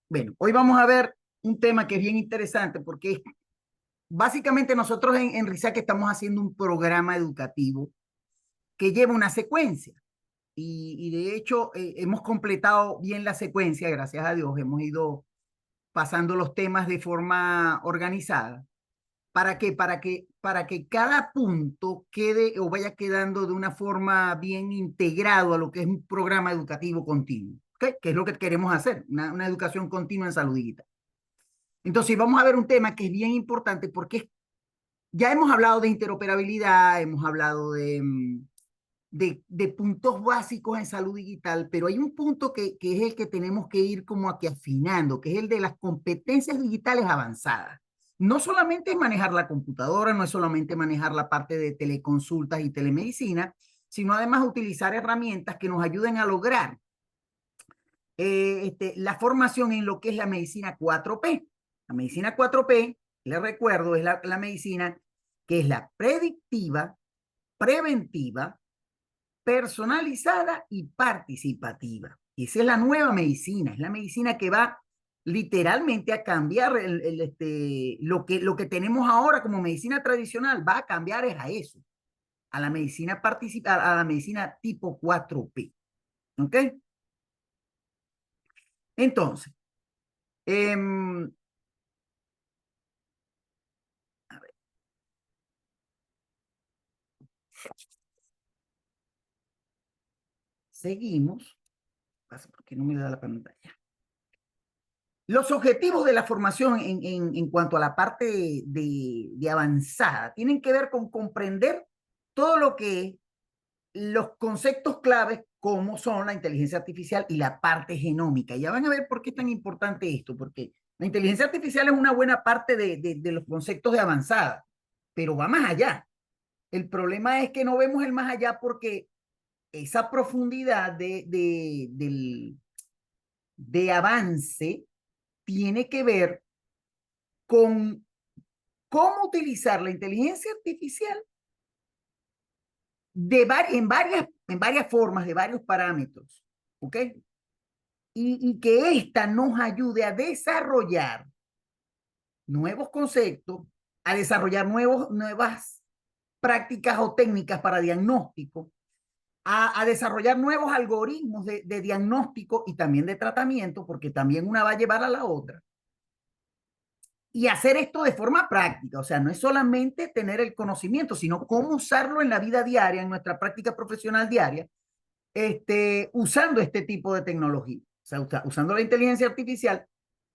Bueno, hoy vamos a ver un tema que es bien interesante porque básicamente nosotros en RISAC estamos haciendo un programa educativo que lleva una secuencia y de hecho hemos completado bien la secuencia, gracias a Dios, hemos ido pasando los temas de forma organizada. ¿Para qué? Para que cada punto quede o vaya quedando de una forma bien integrado a lo que es un programa educativo continuo, ¿ok? Que es lo que queremos hacer, una educación continua en salud digital. Entonces, vamos a ver un tema que es bien importante porque ya hemos hablado de interoperabilidad, hemos hablado de puntos básicos en salud digital, pero hay un punto que es el que tenemos que ir como aquí afinando, que es el de las competencias digitales avanzadas. No solamente es manejar la computadora, no es solamente manejar la parte de teleconsultas y telemedicina, sino además utilizar herramientas que nos ayuden a lograr la formación en lo que es la medicina 4P. La medicina 4P, les recuerdo, es la medicina que es la predictiva, preventiva, personalizada y participativa. Esa es la nueva medicina, es la medicina que va literalmente a cambiar lo que tenemos ahora como medicina tradicional, va a cambiar es a eso, a la medicina a la medicina tipo 4P. ¿Ok? Entonces, eh, seguimos. Pasa porque no me da la pantalla. Los objetivos de la formación en cuanto a la parte de avanzada tienen que ver con comprender todo lo que los conceptos claves como son la inteligencia artificial y la parte genómica. Ya van a ver por qué es tan importante esto, porque la inteligencia artificial es una buena parte de los conceptos de avanzada, pero va más allá. El problema es que no vemos el más allá porque esa profundidad de avance tiene que ver con cómo utilizar la inteligencia artificial en varias formas, de varios parámetros, ¿ok? Y que ésta nos ayude a desarrollar nuevos conceptos, a desarrollar nuevas prácticas o técnicas para diagnóstico, a desarrollar nuevos algoritmos de diagnóstico y también de tratamiento, porque también una va a llevar a la otra. Y hacer esto de forma práctica, o sea, no es solamente tener el conocimiento, sino cómo usarlo en la vida diaria, en nuestra práctica profesional diaria, usando este tipo de tecnología, o sea, usando la inteligencia artificial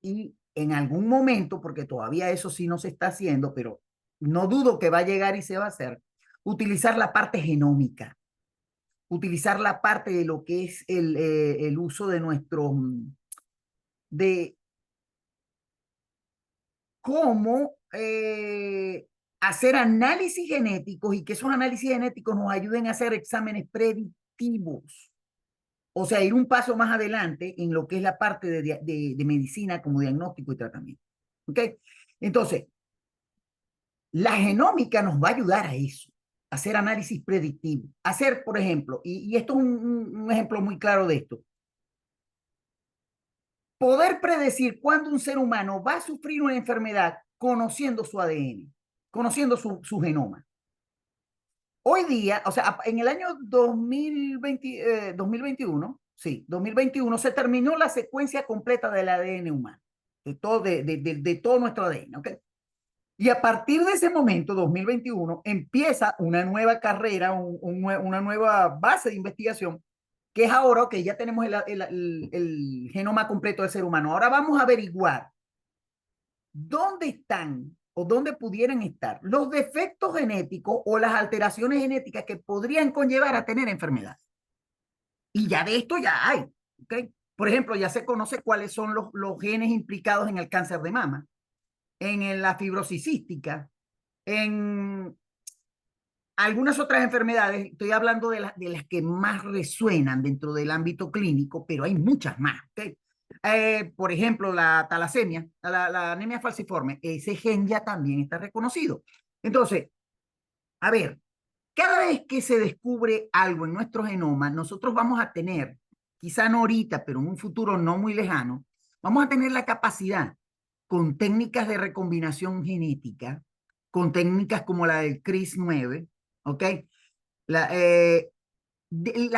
y en algún momento, porque todavía eso sí no se está haciendo, pero no dudo que va a llegar y se va a hacer, utilizar la parte genómica, utilizar la parte de lo que es el uso de de cómo hacer análisis genéticos y que esos análisis genéticos nos ayuden a hacer exámenes predictivos. O sea, ir un paso más adelante en lo que es la parte de medicina como diagnóstico y tratamiento. ¿Ok? Entonces, la genómica nos va a ayudar a eso, a hacer análisis predictivo. Hacer, por ejemplo, y esto es un ejemplo muy claro de esto, poder predecir cuándo un ser humano va a sufrir una enfermedad conociendo su ADN, conociendo su genoma. Hoy día, o sea, en el año 2021, sí, 2021 se terminó la secuencia completa del ADN humano, de todo nuestro ADN, ¿ok? Y a partir de ese momento, 2021, empieza una nueva carrera, una nueva base de investigación, que es ahora que ya tenemos el genoma completo del ser humano. Ahora vamos a averiguar dónde están o dónde pudieran estar los defectos genéticos o las alteraciones genéticas que podrían conllevar a tener enfermedades. Y ya de esto ya hay, ¿ok? Por ejemplo, ya se conoce cuáles son los genes implicados en el cáncer de mama, en la fibrosis cística, en algunas otras enfermedades. Estoy hablando de las que más resuenan dentro del ámbito clínico, pero hay muchas más, ¿ok? Por ejemplo, la talasemia, la anemia falciforme, ese gen ya también está reconocido. Entonces, a ver, cada vez que se descubre algo en nuestro genoma, nosotros vamos a tener, quizá no ahorita, pero en un futuro no muy lejano, Vamos a tener la capacidad con técnicas de recombinación genética, con técnicas como la del CRIS9, ¿ok? La,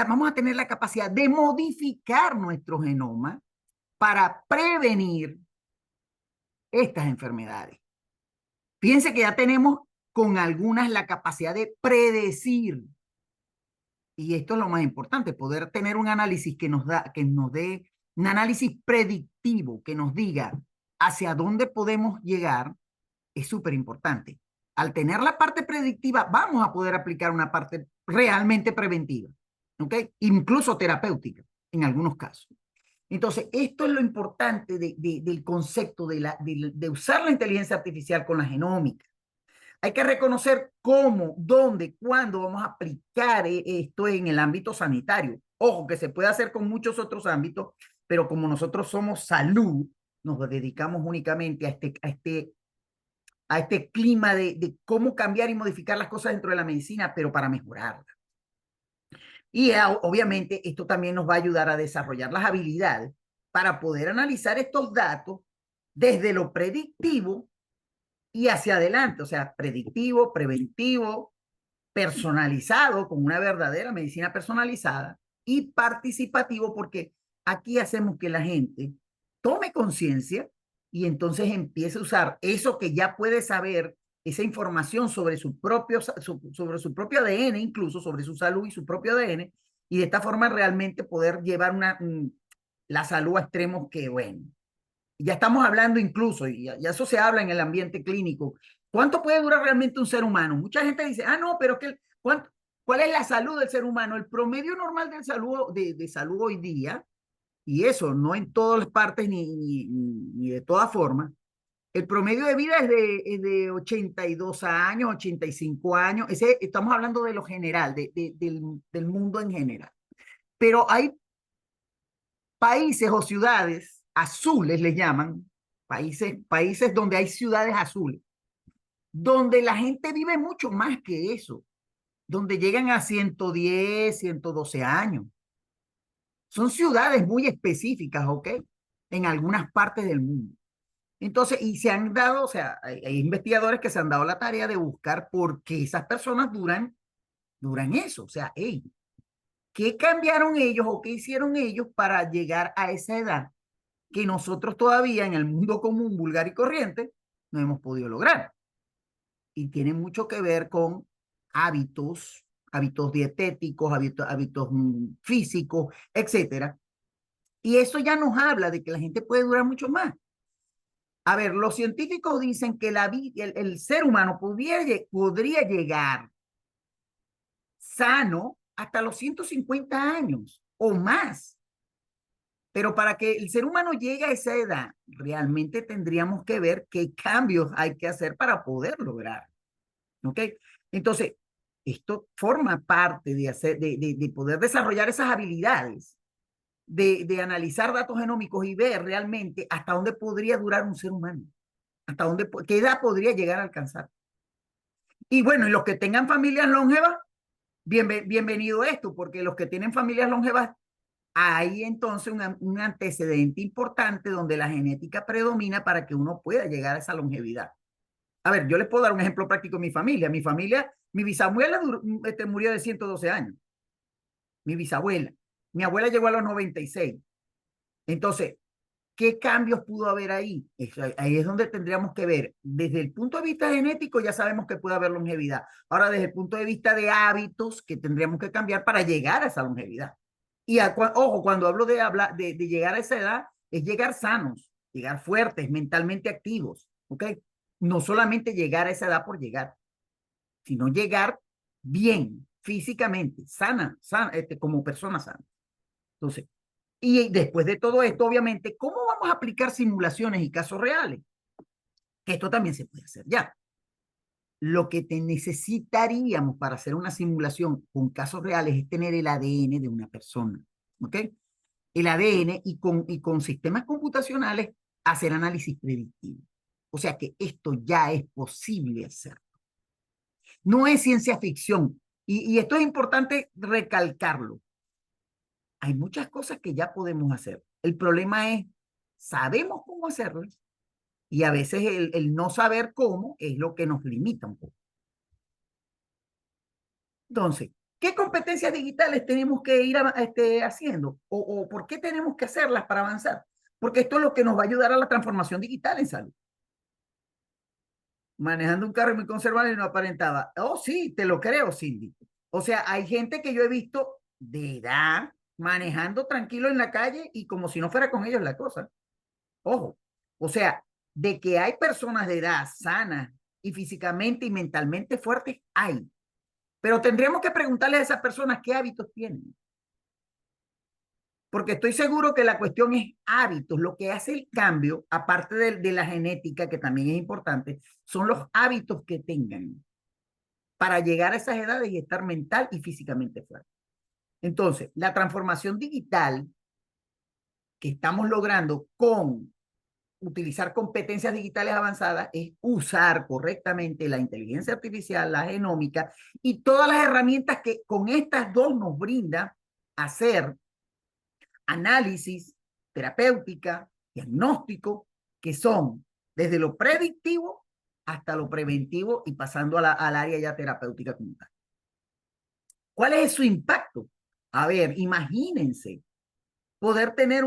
vamos a tener la capacidad de modificar nuestro genoma para prevenir estas enfermedades. Fíjense que ya tenemos con algunas la capacidad de predecir, y esto es lo más importante, poder tener un análisis que nos dé un análisis predictivo, que nos diga hacia dónde podemos llegar, es súper importante. Al tener la parte predictiva, vamos a poder aplicar una parte realmente preventiva, ¿ok? Incluso terapéutica, en algunos casos. Entonces, esto es lo importante del concepto de usar la inteligencia artificial con la genómica. Hay que reconocer cómo, dónde, cuándo vamos a aplicar esto en el ámbito sanitario. Ojo, que se puede hacer con muchos otros ámbitos, pero como nosotros somos salud, nos dedicamos únicamente a este clima de cómo cambiar y modificar las cosas dentro de la medicina, pero para mejorarla. Y obviamente esto también nos va a ayudar a desarrollar las habilidades para poder analizar estos datos desde lo predictivo y hacia adelante, o sea, predictivo, preventivo, personalizado, con una verdadera medicina personalizada y participativo, porque aquí hacemos que la gente tome conciencia y entonces empiece a usar eso que ya puede saber, esa información sobre sobre su propio ADN, incluso sobre su salud y su propio ADN, y de esta forma realmente poder llevar la salud a extremos que, bueno, ya estamos hablando incluso, y ya eso se habla en el ambiente clínico, ¿cuánto puede durar realmente un ser humano? Mucha gente dice, ah, no, pero es que, ¿cuál es la salud del ser humano? El promedio normal de salud hoy día, y eso no en todas las partes ni de todas formas, el promedio de vida es de 82 años, 85 años, estamos hablando de lo general, del mundo en general. Pero hay países o ciudades azules, les llaman, países donde hay ciudades azules, donde la gente vive mucho más que eso, donde llegan a 110, 112 años. Son ciudades muy específicas, ¿ok? En algunas partes del mundo. Entonces, y se han dado, o sea, hay investigadores que se han dado la tarea de buscar por qué esas personas duran eso. O sea, hey, ¿qué cambiaron ellos o qué hicieron ellos para llegar a esa edad que nosotros todavía en el mundo común, vulgar y corriente, no hemos podido lograr? Y tiene mucho que ver con hábitos dietéticos, hábitos físicos, etcétera. Y eso ya nos habla de que la gente puede durar mucho más. A ver, los científicos dicen que el ser humano podría llegar sano hasta los 150 años o más. Pero para que el ser humano llegue a esa edad, realmente tendríamos que ver qué cambios hay que hacer para poder lograr. ¿Ok? Entonces, esto forma parte de poder desarrollar esas habilidades, analizar datos genómicos y ver realmente hasta dónde podría durar un ser humano, qué edad podría llegar a alcanzar. Y bueno, y los que tengan familias longevas, bienvenido esto, porque los que tienen familias longevas, hay entonces un antecedente importante donde la genética predomina para que uno pueda llegar a esa longevidad. A ver, yo les puedo dar un ejemplo práctico de mi familia. Mi bisabuela murió de 112 años. Mi bisabuela. Mi abuela llegó a los 96. Entonces, ¿qué cambios pudo haber ahí? Ahí es donde tendríamos que ver. Desde el punto de vista genético ya sabemos que puede haber longevidad. Ahora, desde el punto de vista de hábitos que tendríamos que cambiar para llegar a esa longevidad. Y ojo, cuando hablo de llegar a esa edad, es llegar sanos, llegar fuertes, mentalmente activos, ¿ok? No solamente llegar a esa edad por llegar, sino llegar bien, físicamente, como persona sana. Entonces, y después de todo esto, obviamente, ¿cómo vamos a aplicar simulaciones y casos reales? Que esto también se puede hacer ya. Lo que necesitaríamos para hacer una simulación con casos reales es tener el ADN de una persona, ¿ok? El ADN y con sistemas computacionales hacer análisis predictivo. O sea que esto ya es posible hacer. No es ciencia ficción. Y esto es importante recalcarlo. Hay muchas cosas que ya podemos hacer. El problema es sabemos cómo hacerlas y a veces el no saber cómo es lo que nos limita un poco. Entonces, ¿qué competencias digitales tenemos que ir haciendo? O por qué tenemos que hacerlas para avanzar? Porque esto es lo que nos va a ayudar a la transformación digital en salud. Manejando un carro muy conservador y no aparentaba. Oh, sí, te lo creo, Cindy. O sea, hay gente que yo he visto de edad manejando tranquilo en la calle y como si no fuera con ellos la cosa. Ojo, o sea, de que hay personas de edad sanas y físicamente y mentalmente fuertes, hay. Pero tendríamos que preguntarle a esas personas qué hábitos tienen. Porque estoy seguro que la cuestión es hábitos. Lo que hace el cambio, aparte de la genética, que también es importante, son los hábitos que tengan para llegar a esas edades y estar mental y físicamente fuerte. Entonces, la transformación digital que estamos logrando con utilizar competencias digitales avanzadas es usar correctamente la inteligencia artificial, la genómica y todas las herramientas que con estas dos nos brinda hacer análisis, terapéutica, diagnóstico, que son desde lo predictivo hasta lo preventivo y pasando al área ya terapéutica como tal. ¿Cuál es su impacto? A ver, imagínense poder tener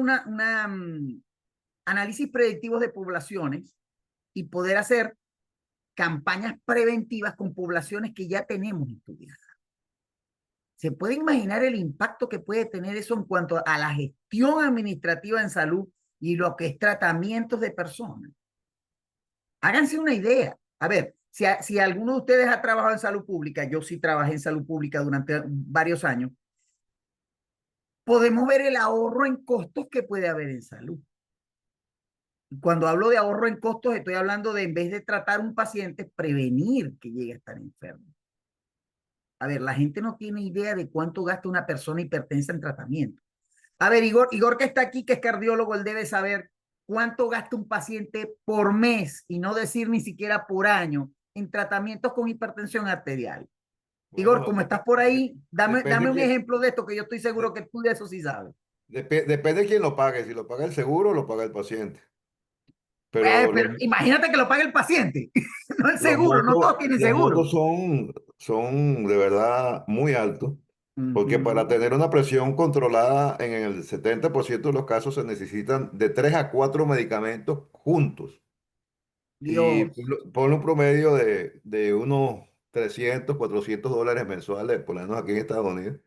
análisis predictivos de poblaciones y poder hacer campañas preventivas con poblaciones que ya tenemos estudiadas. ¿Se puede imaginar el impacto que puede tener eso en cuanto a la gestión administrativa en salud y lo que es tratamientos de personas? Háganse una idea. A ver, si alguno de ustedes ha trabajado en salud pública, yo sí trabajé en salud pública durante varios años, podemos ver el ahorro en costos que puede haber en salud. Cuando hablo de ahorro en costos, estoy hablando de en vez de tratar un paciente, prevenir que llegue a estar enfermo. A ver, la gente no tiene idea de cuánto gasta una persona hipertensa en tratamiento. A ver, Igor que está aquí, que es cardiólogo, él debe saber cuánto gasta un paciente por mes y no decir ni siquiera por año en tratamientos con hipertensión arterial. Igor, Bueno, como estás por ahí, dame depende un quién, ejemplo de esto, que yo estoy seguro de- que tú de eso sí sabes. depende de quién lo pague, si lo paga el seguro o lo paga el paciente. Pero Pero imagínate que lo pague el paciente, no el seguro, no todos tienen los seguro. montos son de verdad muy altos, porque para Ujú. tener una presión controlada en el 70% de los casos se necesitan de 3 a 4 medicamentos juntos. Y Dios. ponle un promedio de unos 300 $400 mensuales, por lo menos aquí en Estados Unidos.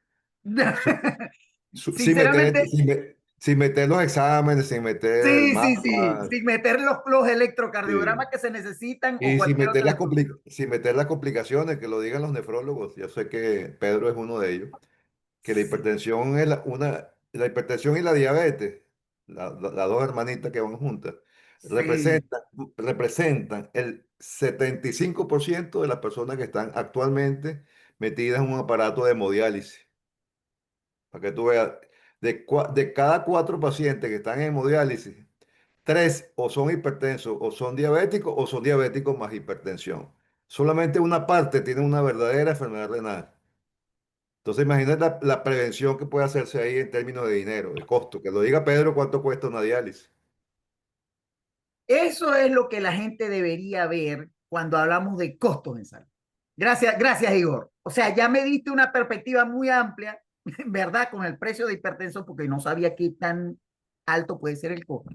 Su- sin meter, Sinceramente, sin meter los exámenes, sin meter el sí, sí, sí, mapa. sin meter los electrocardiogramas Sí. que se necesitan o Y sin cualquier meter otra cosa. sin meter las complicaciones, que lo digan los nefrólogos, yo sé que Pedro es uno de ellos, que la Sí, hipertensión es la hipertensión y la diabetes, las dos hermanitas que van juntas, sí. representan el 75% de las personas que están actualmente metidas en un aparato de hemodiálisis. Para que tú veas, de cada 4 pacientes que están en hemodiálisis, 3 o son hipertensos o son diabéticos o son diabéticos más hipertensión. Solamente una parte tiene una verdadera enfermedad renal. Entonces imagínate la prevención que puede hacerse ahí en términos de dinero, de costo. Que lo diga Pedro cuánto cuesta una diálisis. Eso es lo que la gente debería ver cuando hablamos de costos en salud. Gracias, Igor. O sea, ya me diste una perspectiva muy amplia, ¿verdad? Con el precio de hipertenso, porque no sabía qué tan alto puede ser el costo.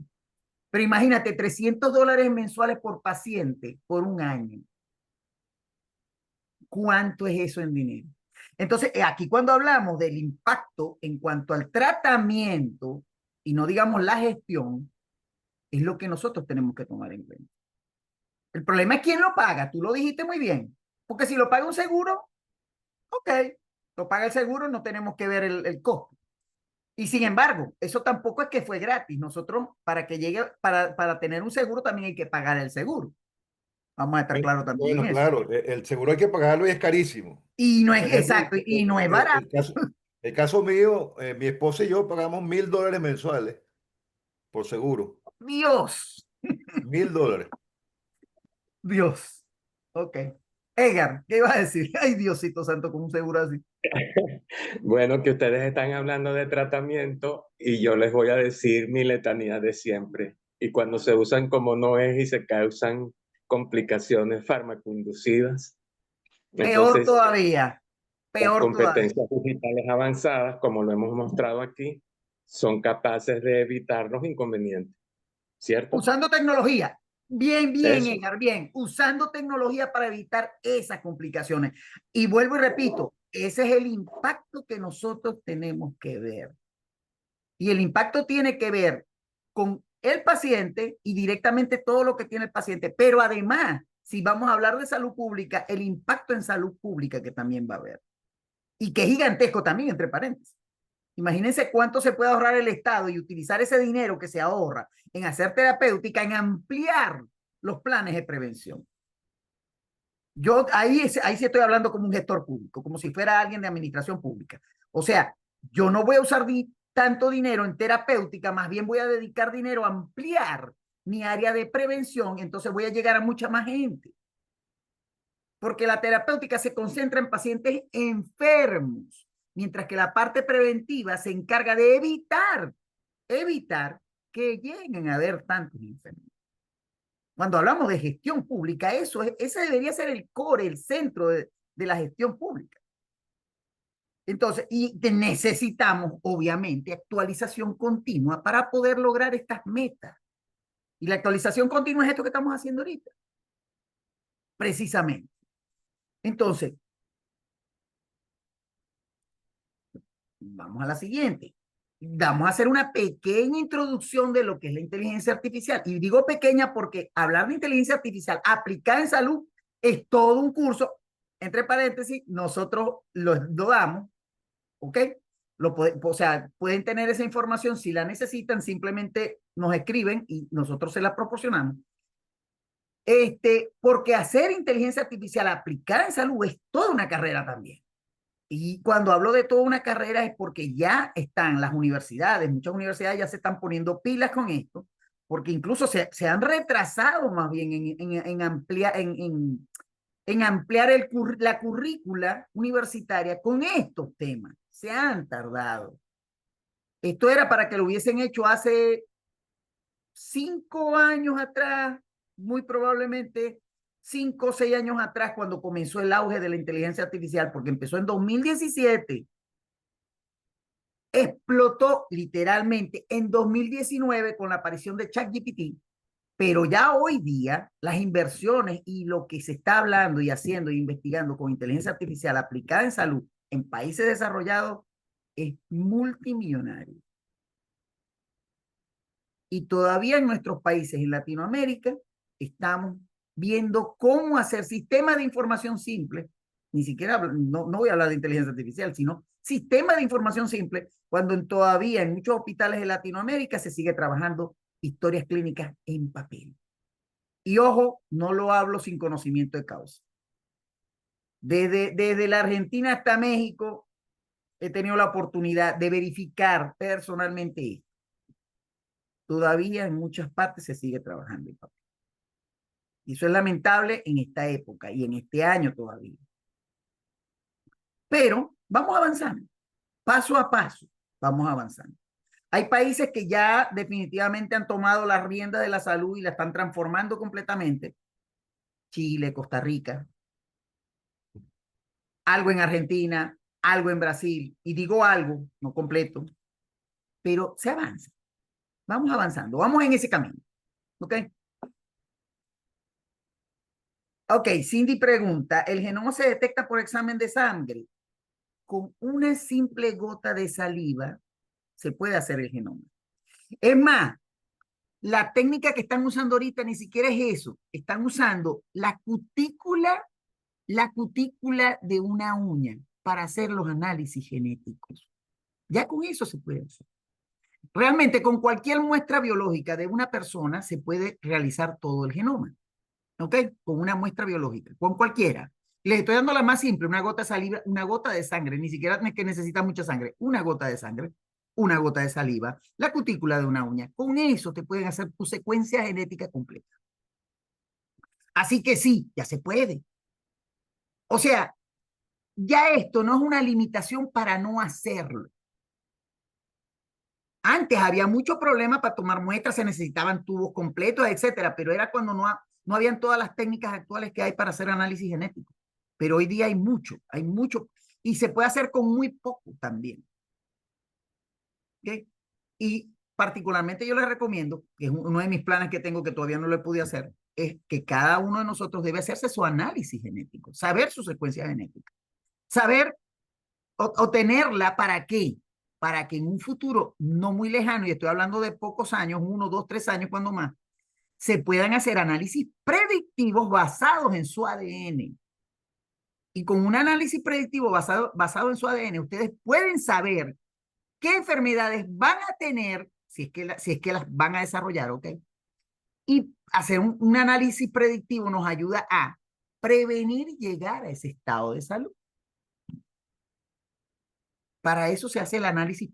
Pero imagínate, $300 mensuales por paciente por un año. ¿Cuánto es eso en dinero? Entonces, aquí cuando hablamos del impacto en cuanto al tratamiento y no digamos la gestión, es lo que nosotros tenemos que tomar en cuenta. El problema es quién lo paga, tú lo dijiste muy bien, porque si lo paga un seguro, ok, lo paga el seguro, no tenemos que ver el costo. Y sin embargo, eso tampoco es que fue gratis. Nosotros, para que llegue, para tener un seguro, también hay que pagar el seguro. Vamos a estar Bueno, claros también bueno, en eso. claro, el seguro hay que pagarlo y es carísimo. Y no Por es ejemplo, exacto, y no es barato. el caso mío, mi esposa y yo pagamos $1,000 mensuales por seguro. Dios, $1,000. Dios. Ok. Edgar, ¿qué ibas a decir? Ay, Diosito santo, con un seguro así. Bueno, que ustedes están hablando de tratamiento y yo les voy a decir mi letanía de siempre. y cuando se usan como no es y se causan complicaciones farmacoinducidas. Peor Entonces, todavía, las peor todavía. competencias digitales avanzadas, como lo hemos mostrado aquí, son capaces de evitar los inconvenientes, ¿cierto? Usando tecnología. Bien, bien, Eso. Edgar, bien. Usando tecnología para evitar esas complicaciones. Y vuelvo y repito, ese es el impacto que nosotros tenemos que ver. Y el impacto tiene que ver con el paciente y directamente todo lo que tiene el paciente. Pero además, si vamos a hablar de salud pública, el impacto en salud pública que también va a haber. Y que es gigantesco también, entre paréntesis. Imagínense cuánto se puede ahorrar el Estado y utilizar ese dinero que se ahorra en hacer terapéutica, en ampliar los planes de prevención. Yo ahí sí estoy hablando como un gestor público, como si fuera alguien de administración pública. O sea, yo no voy a usar tanto dinero en terapéutica, más bien voy a dedicar dinero a ampliar mi área de prevención, entonces voy a llegar a mucha más gente. Porque la terapéutica se concentra en pacientes enfermos, mientras que la parte preventiva se encarga de evitar que lleguen a haber tantos enfermos. Cuando hablamos de gestión pública, ese debería ser el core, el centro de la gestión pública. Entonces, y necesitamos, obviamente, actualización continua para poder lograr estas metas. Y la actualización continua es esto que estamos haciendo ahorita. Precisamente. Entonces, vamos a la siguiente. Vamos a hacer una pequeña introducción de lo que es la inteligencia artificial. Y digo pequeña porque hablar de inteligencia artificial aplicada en salud es todo un curso. Entre paréntesis, nosotros lo damos, ¿ok? O sea, pueden tener esa información si la necesitan, simplemente nos escriben y nosotros se la proporcionamos. Porque hacer inteligencia artificial aplicada en salud es toda una carrera también. Y cuando hablo de toda una carrera es porque ya están las universidades, muchas universidades ya se están poniendo pilas con esto, porque incluso se han retrasado más bien en ampliar la currícula universitaria con estos temas. Se han tardado. Esto era para que lo hubiesen hecho hace 5 años atrás, muy probablemente 5 o 6 años atrás, cuando comenzó el auge de la inteligencia artificial, porque empezó en 2017, explotó literalmente en 2019 con la aparición de ChatGPT, pero ya hoy día las inversiones y lo que se está hablando y haciendo e investigando con inteligencia artificial aplicada en salud en países desarrollados es multimillonario. Y todavía en nuestros países en Latinoamérica estamos viendo cómo hacer sistemas de información simple, ni siquiera, no voy a hablar de inteligencia artificial, sino sistemas de información simple, cuando todavía en muchos hospitales de Latinoamérica se sigue trabajando historias clínicas en papel. Y ojo, no lo hablo sin conocimiento de causa. Desde la Argentina hasta México he tenido la oportunidad de verificar personalmente esto. Todavía en muchas partes se sigue trabajando en papel. Y eso es lamentable en esta época y en este año todavía. Pero vamos avanzando, paso a paso, vamos avanzando. Hay países que ya definitivamente han tomado las riendas de la salud y la están transformando completamente. Chile, Costa Rica, algo en Argentina, algo en Brasil. Y digo algo, no completo, pero se avanza. Vamos avanzando, vamos en ese camino. ¿Ok? Ok, Cindy pregunta, ¿el genoma se detecta por examen de sangre? Con una simple gota de saliva se puede hacer el genoma. Es más, la técnica que están usando ahorita ni siquiera es eso. Están usando la cutícula de una uña para hacer los análisis genéticos. Ya con eso se puede hacer. Realmente con cualquier muestra biológica de una persona se puede realizar todo el genoma. ¿Ok? Con una muestra biológica, con cualquiera. Les estoy dando la más simple, una gota de saliva, una gota de sangre, ni siquiera es que necesita mucha sangre, una gota de sangre, una gota de saliva, la cutícula de una uña. Con eso te pueden hacer tu secuencia genética completa. Así que sí, ya se puede. O sea, ya esto no es una limitación para no hacerlo. Antes había mucho problema para tomar muestras, se necesitaban tubos completos, etcétera, pero era cuando no habían todas las técnicas actuales que hay para hacer análisis genético. Pero hoy día hay mucho, y se puede hacer con muy poco también. ¿Okay? Y particularmente yo les recomiendo, que es uno de mis planes que tengo que todavía no lo he podido hacer, es que cada uno de nosotros debe hacerse su análisis genético, saber su secuencia genética, saber o tenerla para qué, para que en un futuro no muy lejano, y estoy hablando de pocos años, 1, 2, 3 años, cuando más, se puedan hacer análisis predictivos basados en su ADN. Y con un análisis predictivo basado en su ADN, ustedes pueden saber qué enfermedades van a tener, si es que las van a desarrollar, ¿ok? Y hacer un análisis predictivo nos ayuda a prevenir llegar a ese estado de salud. Para eso se hace el análisis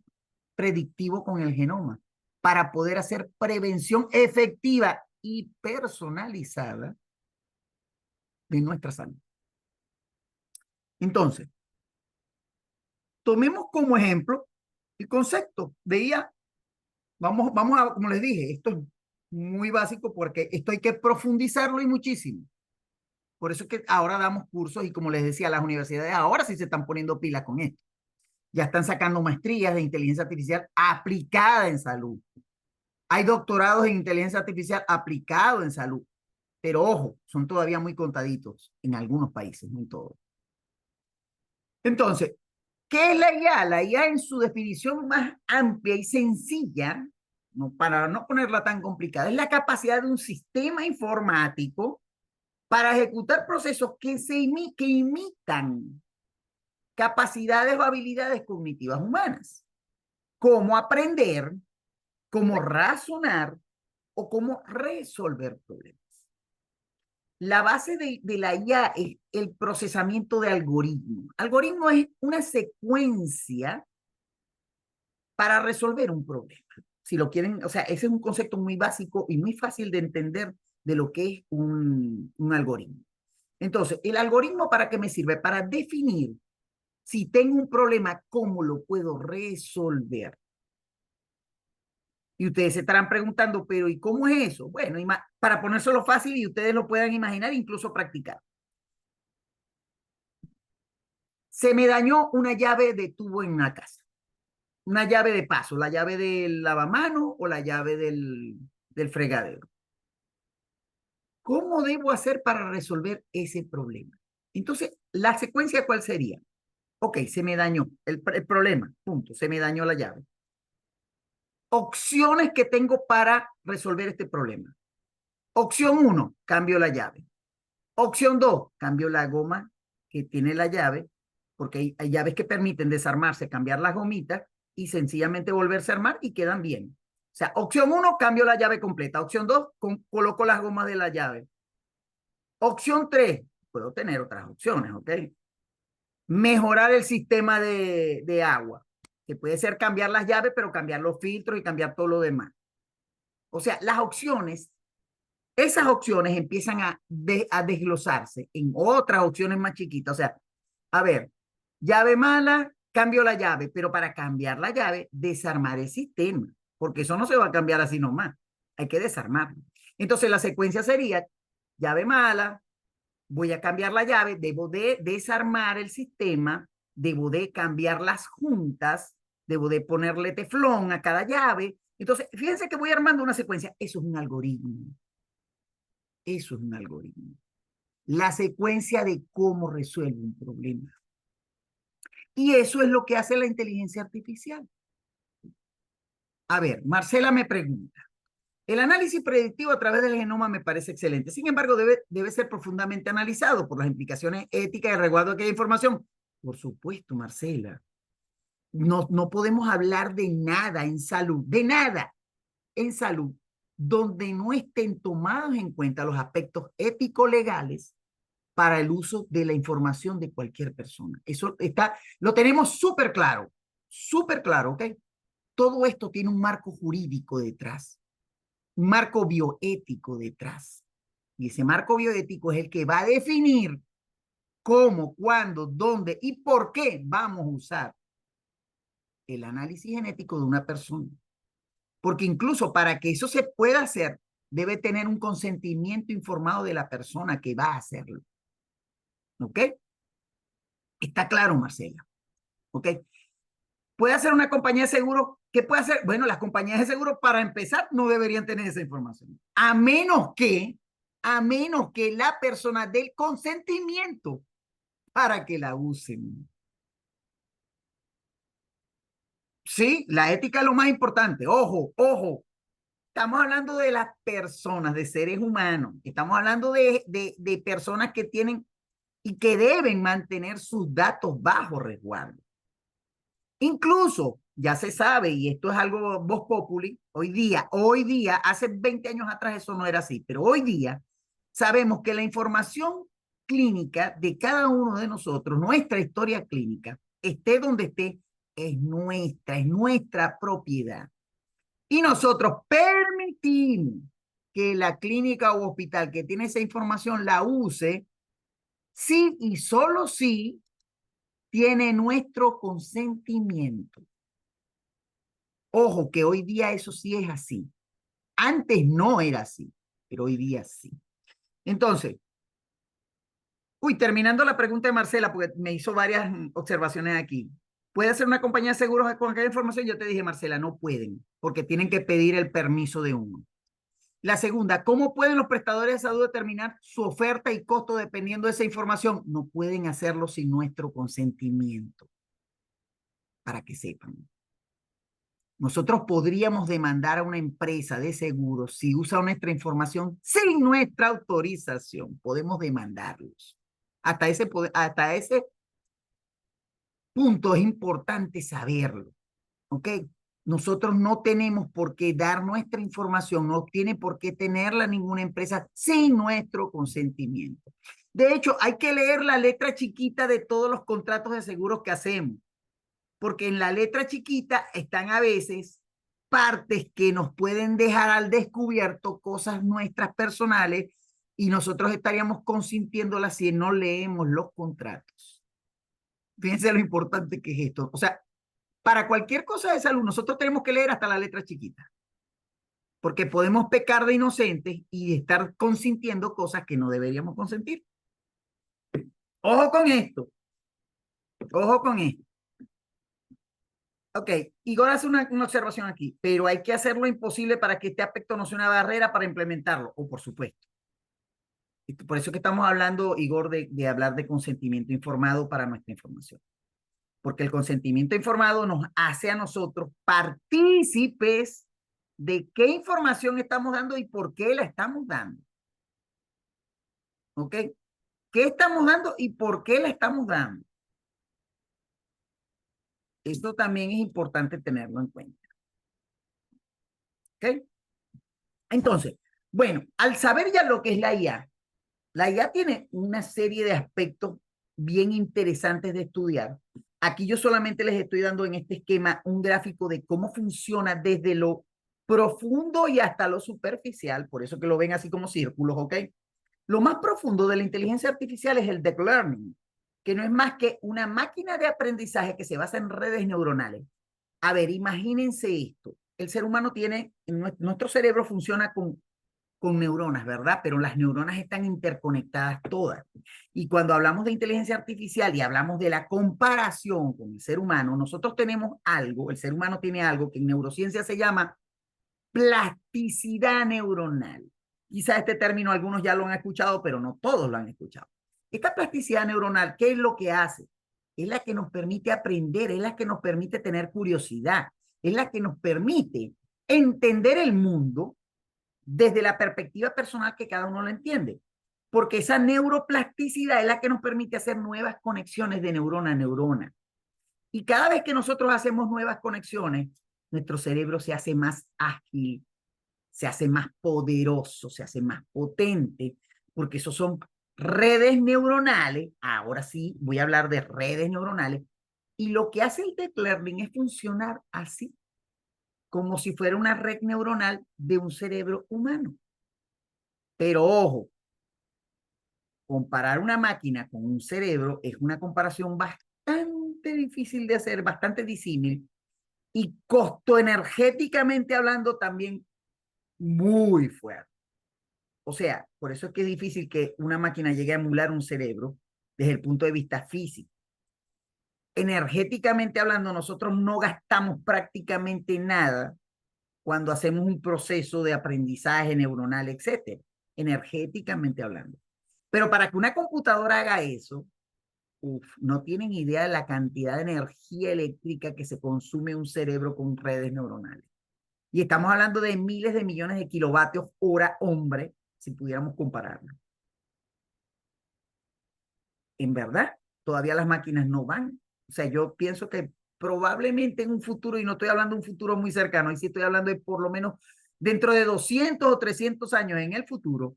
predictivo con el genoma, para poder hacer prevención efectiva y personalizada de nuestra salud. Entonces, tomemos como ejemplo el concepto de IA. Vamos a, como les dije, esto es muy básico porque esto hay que profundizarlo y muchísimo. Por eso es que ahora damos cursos y como les decía, las universidades ahora sí se están poniendo pilas con esto. Ya están sacando maestrías de inteligencia artificial aplicada en salud. Hay doctorados en inteligencia artificial aplicado en salud. Pero ojo, son todavía muy contaditos en algunos países, no en todos. Entonces, ¿qué es la IA? La IA en su definición más amplia y sencilla, no, para no ponerla tan complicada, es la capacidad de un sistema informático para ejecutar procesos que imitan capacidades o habilidades cognitivas humanas, como aprender, como razonar o como resolver problemas. La base de la IA es el procesamiento de algoritmos. Algoritmo es una secuencia para resolver un problema. Si lo quieren, o sea, ese es un concepto muy básico y muy fácil de entender de lo que es un algoritmo. Entonces, el algoritmo, ¿para qué me sirve? Para definir si tengo un problema, ¿cómo lo puedo resolver? Y ustedes se estarán preguntando, pero ¿y cómo es eso? Bueno, para ponérselo fácil y ustedes lo puedan imaginar, incluso practicar. Se me dañó una llave de tubo en una casa. Una llave de paso, la llave del lavamanos o la llave del fregadero. ¿Cómo debo hacer para resolver ese problema? Entonces, ¿la secuencia cuál sería? Ok, se me dañó el problema, punto, se me dañó la llave. Opciones que tengo para resolver este problema. Opción 1, cambio la llave. Opción 2, cambio la goma que tiene la llave, porque hay llaves que permiten desarmarse, cambiar las gomitas y sencillamente volverse a armar y quedan bien. O sea, opción 1, cambio la llave completa. Opción 2, coloco las gomas de la llave. Opción 3, puedo tener otras opciones, ¿ok? Mejorar el sistema de agua, que puede ser cambiar las llaves, pero cambiar los filtros y cambiar todo lo demás. O sea, las opciones, esas opciones empiezan a desglosarse en otras opciones más chiquitas. O sea, a ver, llave mala, cambio la llave, pero para cambiar la llave, desarmar el sistema, porque eso no se va a cambiar así nomás, hay que desarmarlo. Entonces la secuencia sería, llave mala, voy a cambiar la llave, debo de desarmar el sistema, debo de cambiar las juntas, debo de ponerle teflón a cada llave. Entonces, fíjense que voy armando una secuencia. Eso es un algoritmo. Eso es un algoritmo. La secuencia de cómo resuelve un problema. Y eso es lo que hace la inteligencia artificial. A ver, Marcela me pregunta. El análisis predictivo a través del genoma me parece excelente. Sin embargo, debe ser profundamente analizado por las implicaciones éticas y el resguardo de aquella información. Por supuesto, Marcela. No podemos hablar de nada en salud, de nada en salud, donde no estén tomados en cuenta los aspectos ético-legales para el uso de la información de cualquier persona. Eso lo tenemos súper claro, ¿ok? Todo esto tiene un marco jurídico detrás, un marco bioético detrás. Y ese marco bioético es el que va a definir cómo, cuándo, dónde y por qué vamos a usar el análisis genético de una persona. Porque incluso para que eso se pueda hacer, debe tener un consentimiento informado de la persona que va a hacerlo. ¿Ok? Está claro, Marcela. ¿Ok? ¿Puede hacer una compañía de seguro? ¿Qué puede hacer? Bueno, las compañías de seguro, para empezar, no deberían tener esa información. A menos que la persona dé el consentimiento para que la usen. Sí, la ética es lo más importante. Ojo, ojo. Estamos hablando de las personas, de seres humanos. Estamos hablando de personas que tienen y que deben mantener sus datos bajo resguardo. Incluso, ya se sabe, y esto es algo vox populi, hoy día, hace 20 años atrás eso no era así, pero hoy día sabemos que la información clínica de cada uno de nosotros, nuestra historia clínica, esté donde esté, es nuestra propiedad. Y nosotros permitimos que la clínica o hospital que tiene esa información la use si y solo si tiene nuestro consentimiento. Ojo, que hoy día eso sí es así. Antes no era así, pero hoy día sí. Entonces, terminando la pregunta de Marcela, porque me hizo varias observaciones aquí. ¿Puede hacer una compañía de seguros con aquella información? Yo te dije, Marcela, no pueden, porque tienen que pedir el permiso de uno. La segunda, ¿cómo pueden los prestadores de salud determinar su oferta y costo dependiendo de esa información? No pueden hacerlo sin nuestro consentimiento, para que sepan. Nosotros podríamos demandar a una empresa de seguros si usa nuestra información sin nuestra autorización. Podemos demandarlos. Hasta ese punto es importante saberlo. ¿Ok? Nosotros no tenemos por qué dar nuestra información, no tiene por qué tenerla ninguna empresa sin nuestro consentimiento. De hecho, hay que leer la letra chiquita de todos los contratos de seguros que hacemos, porque en la letra chiquita están a veces partes que nos pueden dejar al descubierto cosas nuestras personales y nosotros estaríamos consintiéndolas si no leemos los contratos. Fíjense lo importante que es esto. O sea, para cualquier cosa de salud, nosotros tenemos que leer hasta la letra chiquita, porque podemos pecar de inocentes y de estar consintiendo cosas que no deberíamos consentir. Ojo con esto. Ojo con esto. Ok, Igor hace una observación aquí, pero hay que hacer lo imposible para que este aspecto no sea una barrera para implementarlo, o por supuesto. Por eso que estamos hablando, Igor, de hablar de consentimiento informado para nuestra información. Porque el consentimiento informado nos hace a nosotros partícipes de qué información estamos dando y por qué la estamos dando. ¿Ok? ¿Qué estamos dando y por qué la estamos dando? Esto también es importante tenerlo en cuenta. ¿Ok? Entonces, bueno, al saber ya lo que es la IA tiene una serie de aspectos bien interesantes de estudiar. Aquí yo solamente les estoy dando en este esquema un gráfico de cómo funciona desde lo profundo y hasta lo superficial, por eso que lo ven así como círculos, ¿ok? Lo más profundo de la inteligencia artificial es el deep learning, que no es más que una máquina de aprendizaje que se basa en redes neuronales. A ver, imagínense esto. El ser humano tiene, nuestro cerebro funciona con neuronas, ¿verdad? Pero las neuronas están interconectadas todas. Y cuando hablamos de inteligencia artificial y hablamos de la comparación con el ser humano, nosotros tenemos algo, el ser humano tiene algo que en neurociencia se llama plasticidad neuronal. Quizá este término algunos ya lo han escuchado, pero no todos lo han escuchado. Esta plasticidad neuronal, ¿qué es lo que hace? Es la que nos permite aprender, es la que nos permite tener curiosidad, es la que nos permite entender el mundo desde la perspectiva personal que cada uno lo entiende. Porque esa neuroplasticidad es la que nos permite hacer nuevas conexiones de neurona a neurona. Y cada vez que nosotros hacemos nuevas conexiones, nuestro cerebro se hace más ágil, se hace más poderoso, se hace más potente, porque esos son redes neuronales. Ahora sí, voy a hablar de redes neuronales. Y lo que hace el deep learning es funcionar así, como si fuera una red neuronal de un cerebro humano. Pero ojo, comparar una máquina con un cerebro es una comparación bastante difícil de hacer, bastante disímil, y costo energéticamente hablando también muy fuerte. O sea, por eso es que es difícil que una máquina llegue a emular un cerebro desde el punto de vista físico. Energéticamente hablando, nosotros no gastamos prácticamente nada cuando hacemos un proceso de aprendizaje neuronal, etcétera, energéticamente hablando. Pero para que una computadora haga eso, no tienen idea de la cantidad de energía eléctrica que se consume un cerebro con redes neuronales. Y estamos hablando de miles de millones de kilovatios hora hombre, si pudiéramos compararlo. En verdad, todavía las máquinas no van. O sea, yo pienso que probablemente en un futuro, y no estoy hablando de un futuro muy cercano, y sí estoy hablando de por lo menos dentro de 200 o 300 años en el futuro,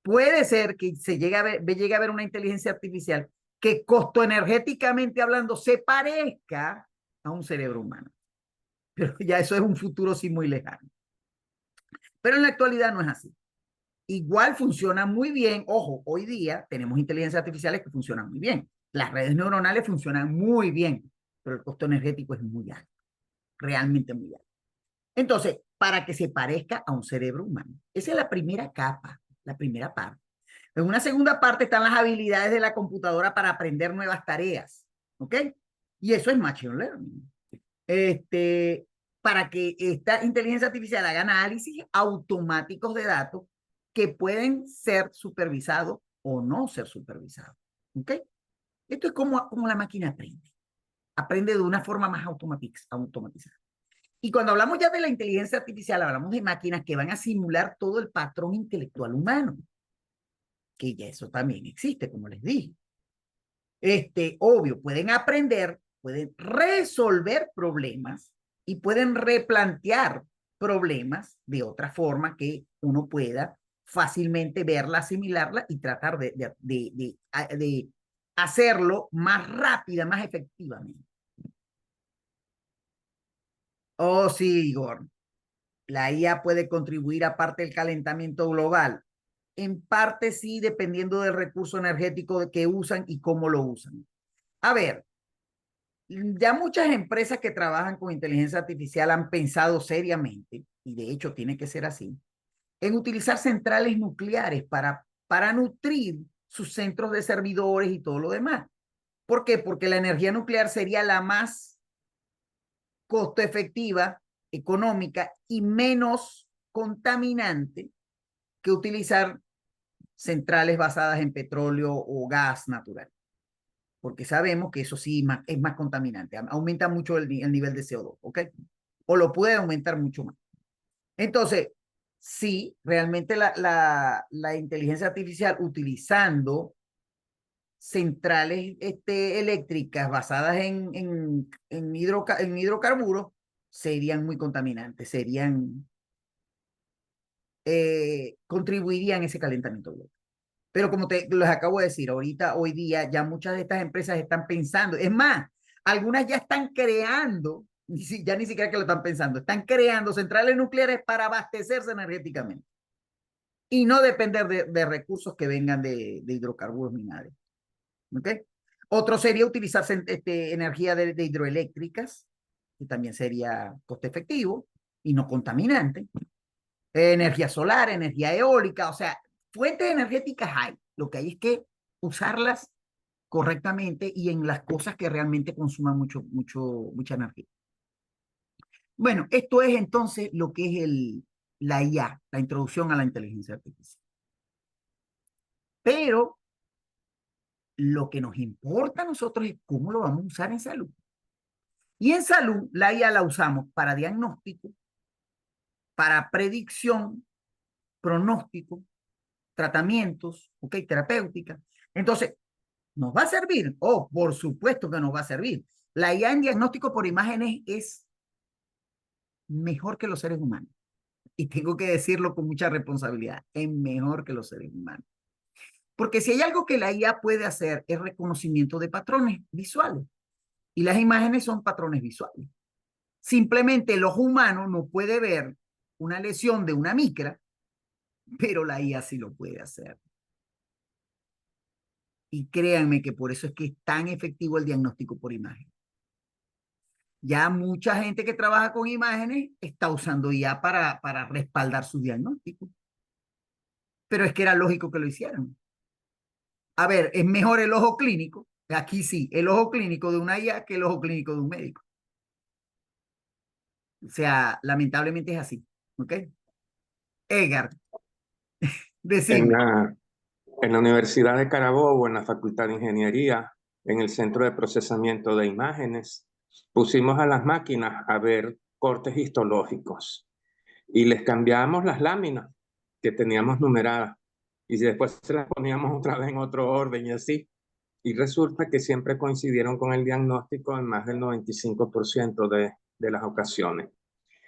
puede ser que se llegue a ver una inteligencia artificial que costo energéticamente hablando se parezca a un cerebro humano. Pero ya eso es un futuro sí muy lejano. Pero en la actualidad no es así. Igual funciona muy bien. Ojo, hoy día tenemos inteligencias artificiales que funcionan muy bien. Las redes neuronales funcionan muy bien, pero el costo energético es muy alto, realmente muy alto. Entonces, para que se parezca a un cerebro humano. Esa es la primera capa, la primera parte. En una segunda parte están las habilidades de la computadora para aprender nuevas tareas, ¿ok? Y eso es Machine Learning. Para que esta inteligencia artificial haga análisis automáticos de datos que pueden ser supervisados o no ser supervisados, ¿ok? Esto es como la máquina aprende. Aprende de una forma más automatizada. Y cuando hablamos ya de la inteligencia artificial, hablamos de máquinas que van a simular todo el patrón intelectual humano, que ya eso también existe, como les dije. Obvio, pueden aprender, pueden resolver problemas y pueden replantear problemas de otra forma que uno pueda fácilmente verla, asimilarla y tratar de hacerlo más rápida, más efectivamente. Oh, sí, Igor. La IA puede contribuir aparte del calentamiento global. En parte sí, dependiendo del recurso energético que usan y cómo lo usan. A ver, ya muchas empresas que trabajan con inteligencia artificial han pensado seriamente, y de hecho tiene que ser así, en utilizar centrales nucleares para nutrir sus centros de servidores y todo lo demás. ¿Por qué? Porque la energía nuclear sería la más costo efectiva, económica y menos contaminante que utilizar centrales basadas en petróleo o gas natural. Porque sabemos que eso sí es más contaminante, aumenta mucho el nivel de CO2, ¿ok? O lo puede aumentar mucho más. Entonces, sí, realmente la inteligencia artificial utilizando centrales eléctricas basadas en hidrocarburos serían muy contaminantes, contribuirían a ese calentamiento global. Pero como les acabo de decir, ahorita, hoy día, ya muchas de estas empresas están pensando, es más, algunas ya están creando, ya ni siquiera que lo están pensando, están creando centrales nucleares para abastecerse energéticamente y no depender de recursos que vengan de hidrocarburos ni nada. ¿Ok? Otro sería utilizar energía de hidroeléctricas, que también sería coste efectivo y no contaminante. Energía solar, energía eólica, o sea, fuentes energéticas hay. Lo que hay es que usarlas correctamente y en las cosas que realmente consuman mucha energía. Bueno, esto es entonces lo que es la IA, la introducción a la inteligencia artificial. Pero lo que nos importa a nosotros es cómo lo vamos a usar en salud. Y en salud, la IA la usamos para diagnóstico, para predicción, pronóstico, tratamientos, ¿ok? Terapéutica. Entonces, ¿nos va a servir? Oh, por supuesto que nos va a servir. La IA en diagnóstico por imágenes es mejor que los seres humanos. Y tengo que decirlo con mucha responsabilidad, es mejor que los seres humanos. Porque si hay algo que la IA puede hacer es reconocimiento de patrones visuales. Y las imágenes son patrones visuales. Simplemente el ojo humano no puede ver una lesión de una micra, pero la IA sí lo puede hacer. Y créanme que por eso es que es tan efectivo el diagnóstico por imagen. Ya mucha gente que trabaja con imágenes está usando IA para respaldar su diagnóstico. Pero es que era lógico que lo hicieran. A ver, es mejor el ojo clínico, aquí sí, el ojo clínico de una IA que el ojo clínico de un médico. O sea, lamentablemente es así. ¿Ok? Edgar, En decime. la, en la Universidad de Carabobo, en la Facultad de Ingeniería, en el Centro de Procesamiento de Imágenes, pusimos a las máquinas a ver cortes histológicos y les cambiamos las láminas que teníamos numeradas y después se las poníamos otra vez en otro orden y así. Y resulta que siempre coincidieron con el diagnóstico en más del 95% de las ocasiones.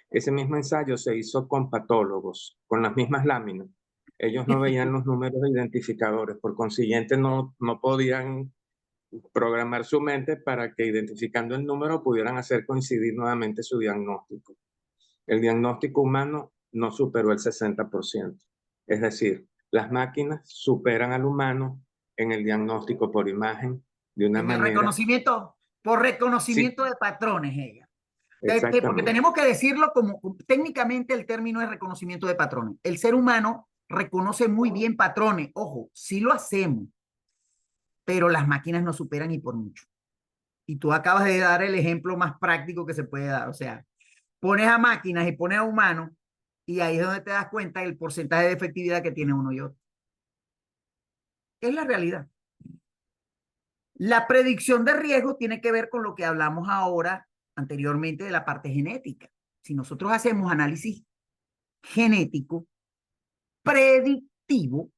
Ese mismo ensayo se hizo con patólogos, con las mismas láminas. Ellos no veían los números identificadores, por consiguiente no podían programar su mente para que identificando el número pudieran hacer coincidir nuevamente su diagnóstico. El diagnóstico humano no superó el 60%. Es decir, las máquinas superan al humano en el diagnóstico por imagen de una En el manera... reconocimiento, por Sí, reconocimiento de patrones, ella. Porque exactamente. tenemos que decirlo como técnicamente el término es reconocimiento de patrones. El ser humano reconoce muy bien patrones. Ojo, sí lo hacemos, pero las máquinas no superan y por mucho. Y tú acabas de dar el ejemplo más práctico que se puede dar. O sea, pones a máquinas y pones a humanos y ahí es donde te das cuenta del porcentaje de efectividad que tiene uno y otro. Es la realidad. La predicción de riesgo tiene que ver con lo que hablamos ahora anteriormente de la parte genética. Si nosotros hacemos análisis genético predictivo,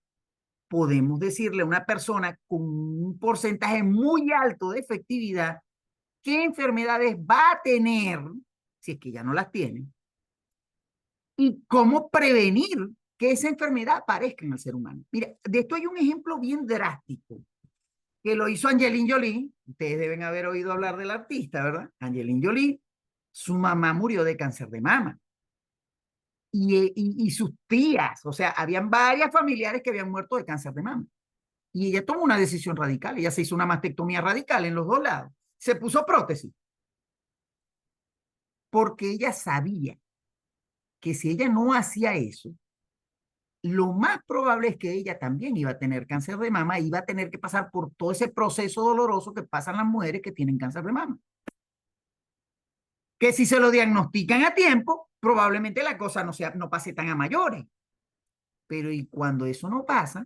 podemos decirle a una persona con un porcentaje muy alto de efectividad qué enfermedades va a tener, si es que ya no las tiene, y cómo prevenir que esa enfermedad aparezca en el ser humano. Mira, de esto hay un ejemplo bien drástico que lo hizo Angelina Jolie. Ustedes deben haber oído hablar del artista, ¿verdad? Angelina Jolie, su mamá murió de cáncer de mama. Y sus tías, o sea, habían varias familiares que habían muerto de cáncer de mama. Y ella tomó una decisión radical, ella se hizo una mastectomía radical en los dos lados, se puso prótesis, porque ella sabía que si ella no hacía eso, lo más probable es que ella también iba a tener cáncer de mama, iba a tener que pasar por todo ese proceso doloroso que pasan las mujeres que tienen cáncer de mama. Que si se lo diagnostican a tiempo, probablemente la cosa no pase tan a mayores. Pero y cuando eso no pasa,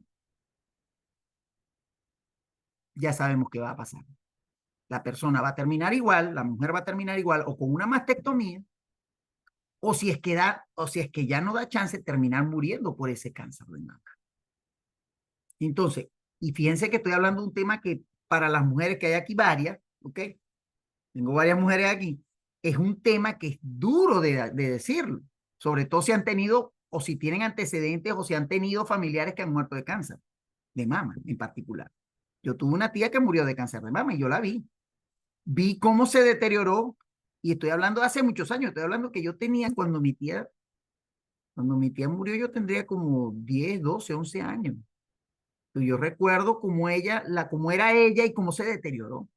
ya sabemos qué va a pasar. La persona va a terminar igual, la mujer va a terminar igual, o con una mastectomía, o si es que ya no da chance de terminar muriendo por ese cáncer de mama. Entonces, y fíjense que estoy hablando de un tema que para las mujeres, que hay aquí varias, ¿ok? Tengo varias mujeres aquí, es un tema que es duro de decirlo, sobre todo si han tenido o si tienen antecedentes o si han tenido familiares que han muerto de cáncer, de mama en particular. Yo tuve una tía que murió de cáncer de mama y yo la vi. Vi cómo se deterioró y estoy hablando de hace muchos años, estoy hablando que yo tenía cuando mi tía murió yo tendría como 10, 12, 11 años. Yo recuerdo cómo era ella y cómo se deterioró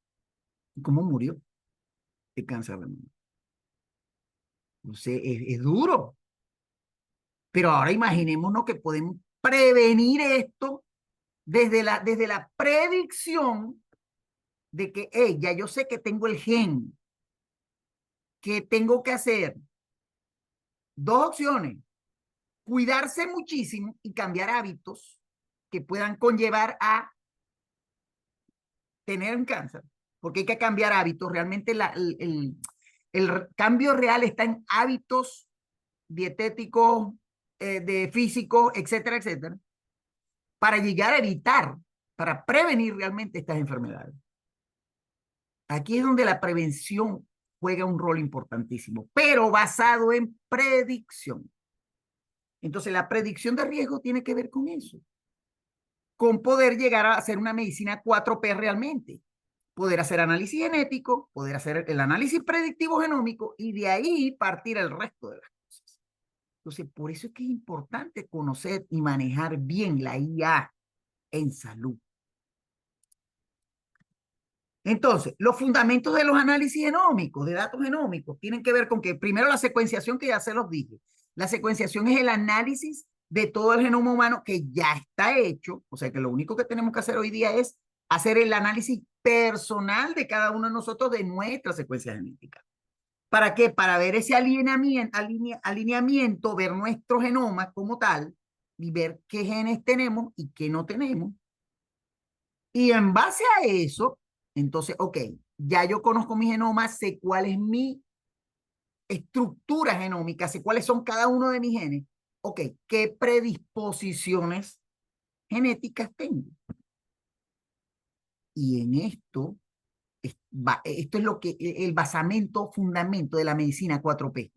y cómo murió de cáncer de mama. Entonces, es duro. Pero ahora imaginémonos que podemos prevenir esto desde la predicción de que, hey, ya yo sé que tengo el gen, que tengo que hacer dos opciones: cuidarse muchísimo y cambiar hábitos que puedan conllevar a tener un cáncer, porque hay que cambiar hábitos. Realmente el cambio real está en hábitos dietéticos, de físicos, etcétera, etcétera, para llegar a evitar, para prevenir realmente estas enfermedades. Aquí es donde la prevención juega un rol importantísimo, pero basado en predicción. Entonces, la predicción de riesgo tiene que ver con eso, con poder llegar a hacer una medicina 4P realmente. Poder hacer análisis genético, poder hacer el análisis predictivo genómico y de ahí partir el resto de las cosas. Entonces, por eso es que es importante conocer y manejar bien la IA en salud. Entonces, los fundamentos de los análisis genómicos, de datos genómicos, tienen que ver con que, primero, la secuenciación, que ya se los dije. La secuenciación es el análisis de todo el genoma humano que ya está hecho. O sea que lo único que tenemos que hacer hoy día es hacer el análisis personal de cada uno de nosotros de nuestra secuencia genética. ¿Para qué? Para ver ese alineamiento, ver nuestro genoma como tal y ver qué genes tenemos y qué no tenemos. Y en base a eso, entonces, ok, ya yo conozco mi genoma, sé cuál es mi estructura genómica, sé cuáles son cada uno de mis genes. Ok, ¿qué predisposiciones genéticas tengo? Y en esto, esto es lo que el basamento, fundamento de la medicina 4P,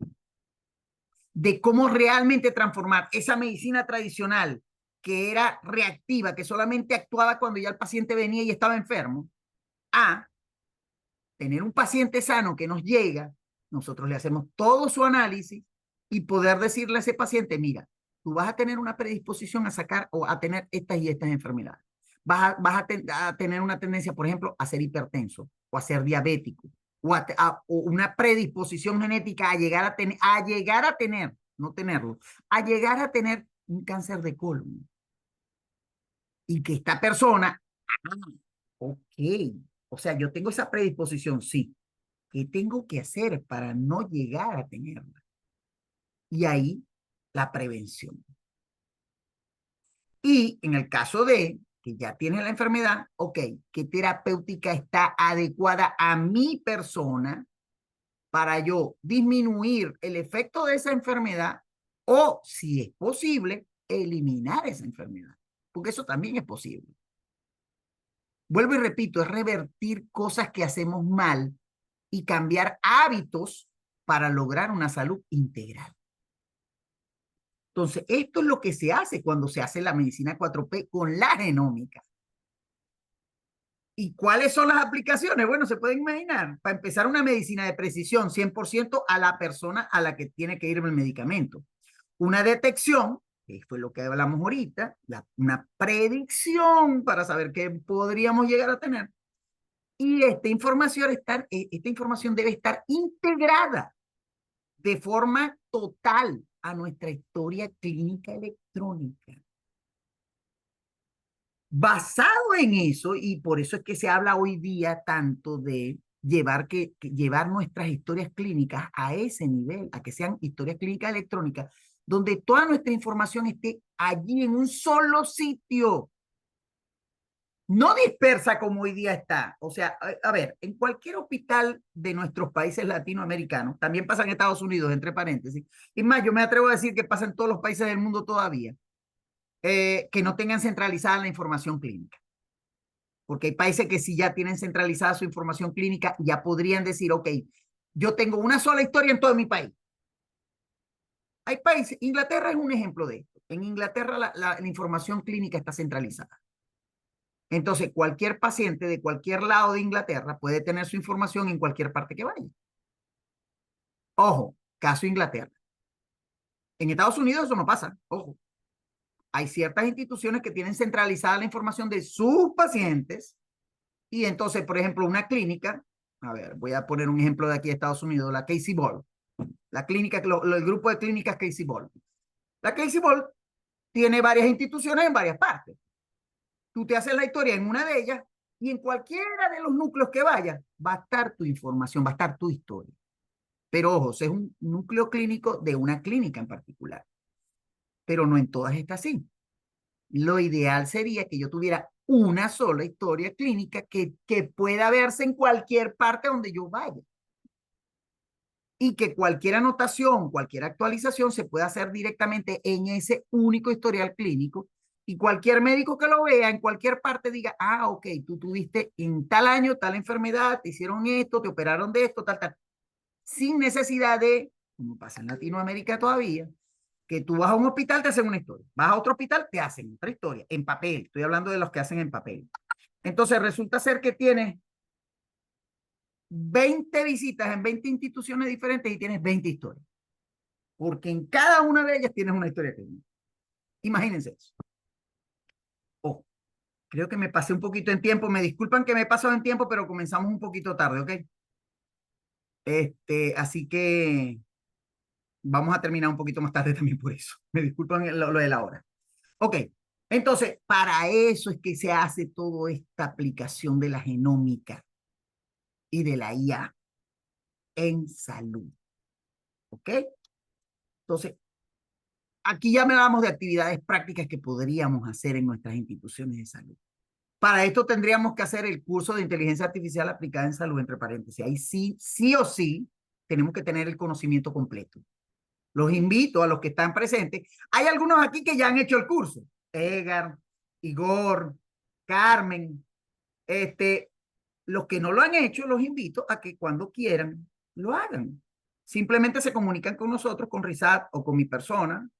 de cómo realmente transformar esa medicina tradicional que era reactiva, que solamente actuaba cuando ya el paciente venía y estaba enfermo, a tener un paciente sano que nos llega, nosotros le hacemos todo su análisis y poder decirle a ese paciente, mira, tú vas a tener una predisposición a sacar o a tener estas y estas enfermedades. A tener una tendencia, por ejemplo, a ser hipertenso o a ser diabético o una predisposición genética a llegar a tener, no tenerlo, a llegar a tener un cáncer de colon. Y que esta persona, ok, o sea, yo tengo esa predisposición, sí. ¿Qué tengo que hacer para no llegar a tenerla? Y ahí la prevención. Y en el caso de que ya tiene la enfermedad, ok, ¿qué terapéutica está adecuada a mi persona para yo disminuir el efecto de esa enfermedad o, si es posible, eliminar esa enfermedad? Porque eso también es posible. Vuelvo y repito, es revertir cosas que hacemos mal y cambiar hábitos para lograr una salud integral. Entonces, esto es lo que se hace cuando se hace la medicina 4P con la genómica. ¿Y cuáles son las aplicaciones? Bueno, se pueden imaginar. Para empezar, una medicina de precisión, 100% a la persona a la que tiene que ir el medicamento. Una detección, que fue lo que hablamos ahorita, una predicción para saber qué podríamos llegar a tener. Y esta información debe estar integrada de forma total a nuestra historia clínica electrónica. Basado en eso, y por eso es que se habla hoy día tanto de llevar nuestras historias clínicas a ese nivel, a que sean historias clínicas electrónicas, donde toda nuestra información esté allí en un solo sitio, no dispersa como hoy día está. O sea, a ver, en cualquier hospital de nuestros países latinoamericanos, también pasa en Estados Unidos, entre paréntesis, y más, yo me atrevo a decir que pasa en todos los países del mundo todavía, que no tengan centralizada la información clínica. Porque hay países que si ya tienen centralizada su información clínica, ya podrían decir, ok, yo tengo una sola historia en todo mi país. Hay países, Inglaterra es un ejemplo de esto. En Inglaterra la información clínica está centralizada. Entonces, cualquier paciente de cualquier lado de Inglaterra puede tener su información en cualquier parte que vaya. Ojo, caso Inglaterra. En Estados Unidos eso no pasa, ojo. Hay ciertas instituciones que tienen centralizada la información de sus pacientes y entonces, por ejemplo, una clínica, a ver, voy a poner un ejemplo de aquí de Estados Unidos, la Casey Ball, la clínica, el grupo de clínicas Casey Ball. La Casey Ball tiene varias instituciones en varias partes. Tú te haces la historia en una de ellas y en cualquiera de los núcleos que vayas va a estar tu información, va a estar tu historia. Pero ojo, es un núcleo clínico de una clínica en particular. Pero no en todas está así. Lo ideal sería que yo tuviera una sola historia clínica que pueda verse en cualquier parte donde yo vaya. Y que cualquier anotación, cualquier actualización se pueda hacer directamente en ese único historial clínico y cualquier médico que lo vea en cualquier parte diga, ah, ok, tú tuviste en tal año tal enfermedad, te hicieron esto, te operaron de esto, tal, tal. Sin necesidad de, como pasa en Latinoamérica todavía, que tú vas a un hospital, te hacen una historia. Vas a otro hospital, te hacen otra historia. En papel. Estoy hablando de los que hacen en papel. Entonces resulta ser que tienes 20 visitas en 20 instituciones diferentes y tienes 20 historias. Porque en cada una de ellas tienes una historia clínica. Imagínense eso. Ojo. Creo que me pasé un poquito en tiempo. Me disculpan que me he pasado en tiempo, pero comenzamos un poquito tarde, ¿ok? Así que vamos a terminar un poquito más tarde también por eso. Me disculpan lo de la hora. Ok, entonces, para eso es que se hace toda esta aplicación de la genómica y de la IA en salud. ¿Ok? Entonces, aquí ya me hablamos de actividades prácticas que podríamos hacer en nuestras instituciones de salud. Para esto tendríamos que hacer el curso de inteligencia artificial aplicada en salud, entre paréntesis. Ahí sí, sí o sí, tenemos que tener el conocimiento completo. Los invito a los que están presentes. Hay algunos aquí que ya han hecho el curso. Edgar, Igor, Carmen. Los que no lo han hecho, los invito a que cuando quieran lo hagan. Simplemente se comunican con nosotros, con Rizat o con mi persona,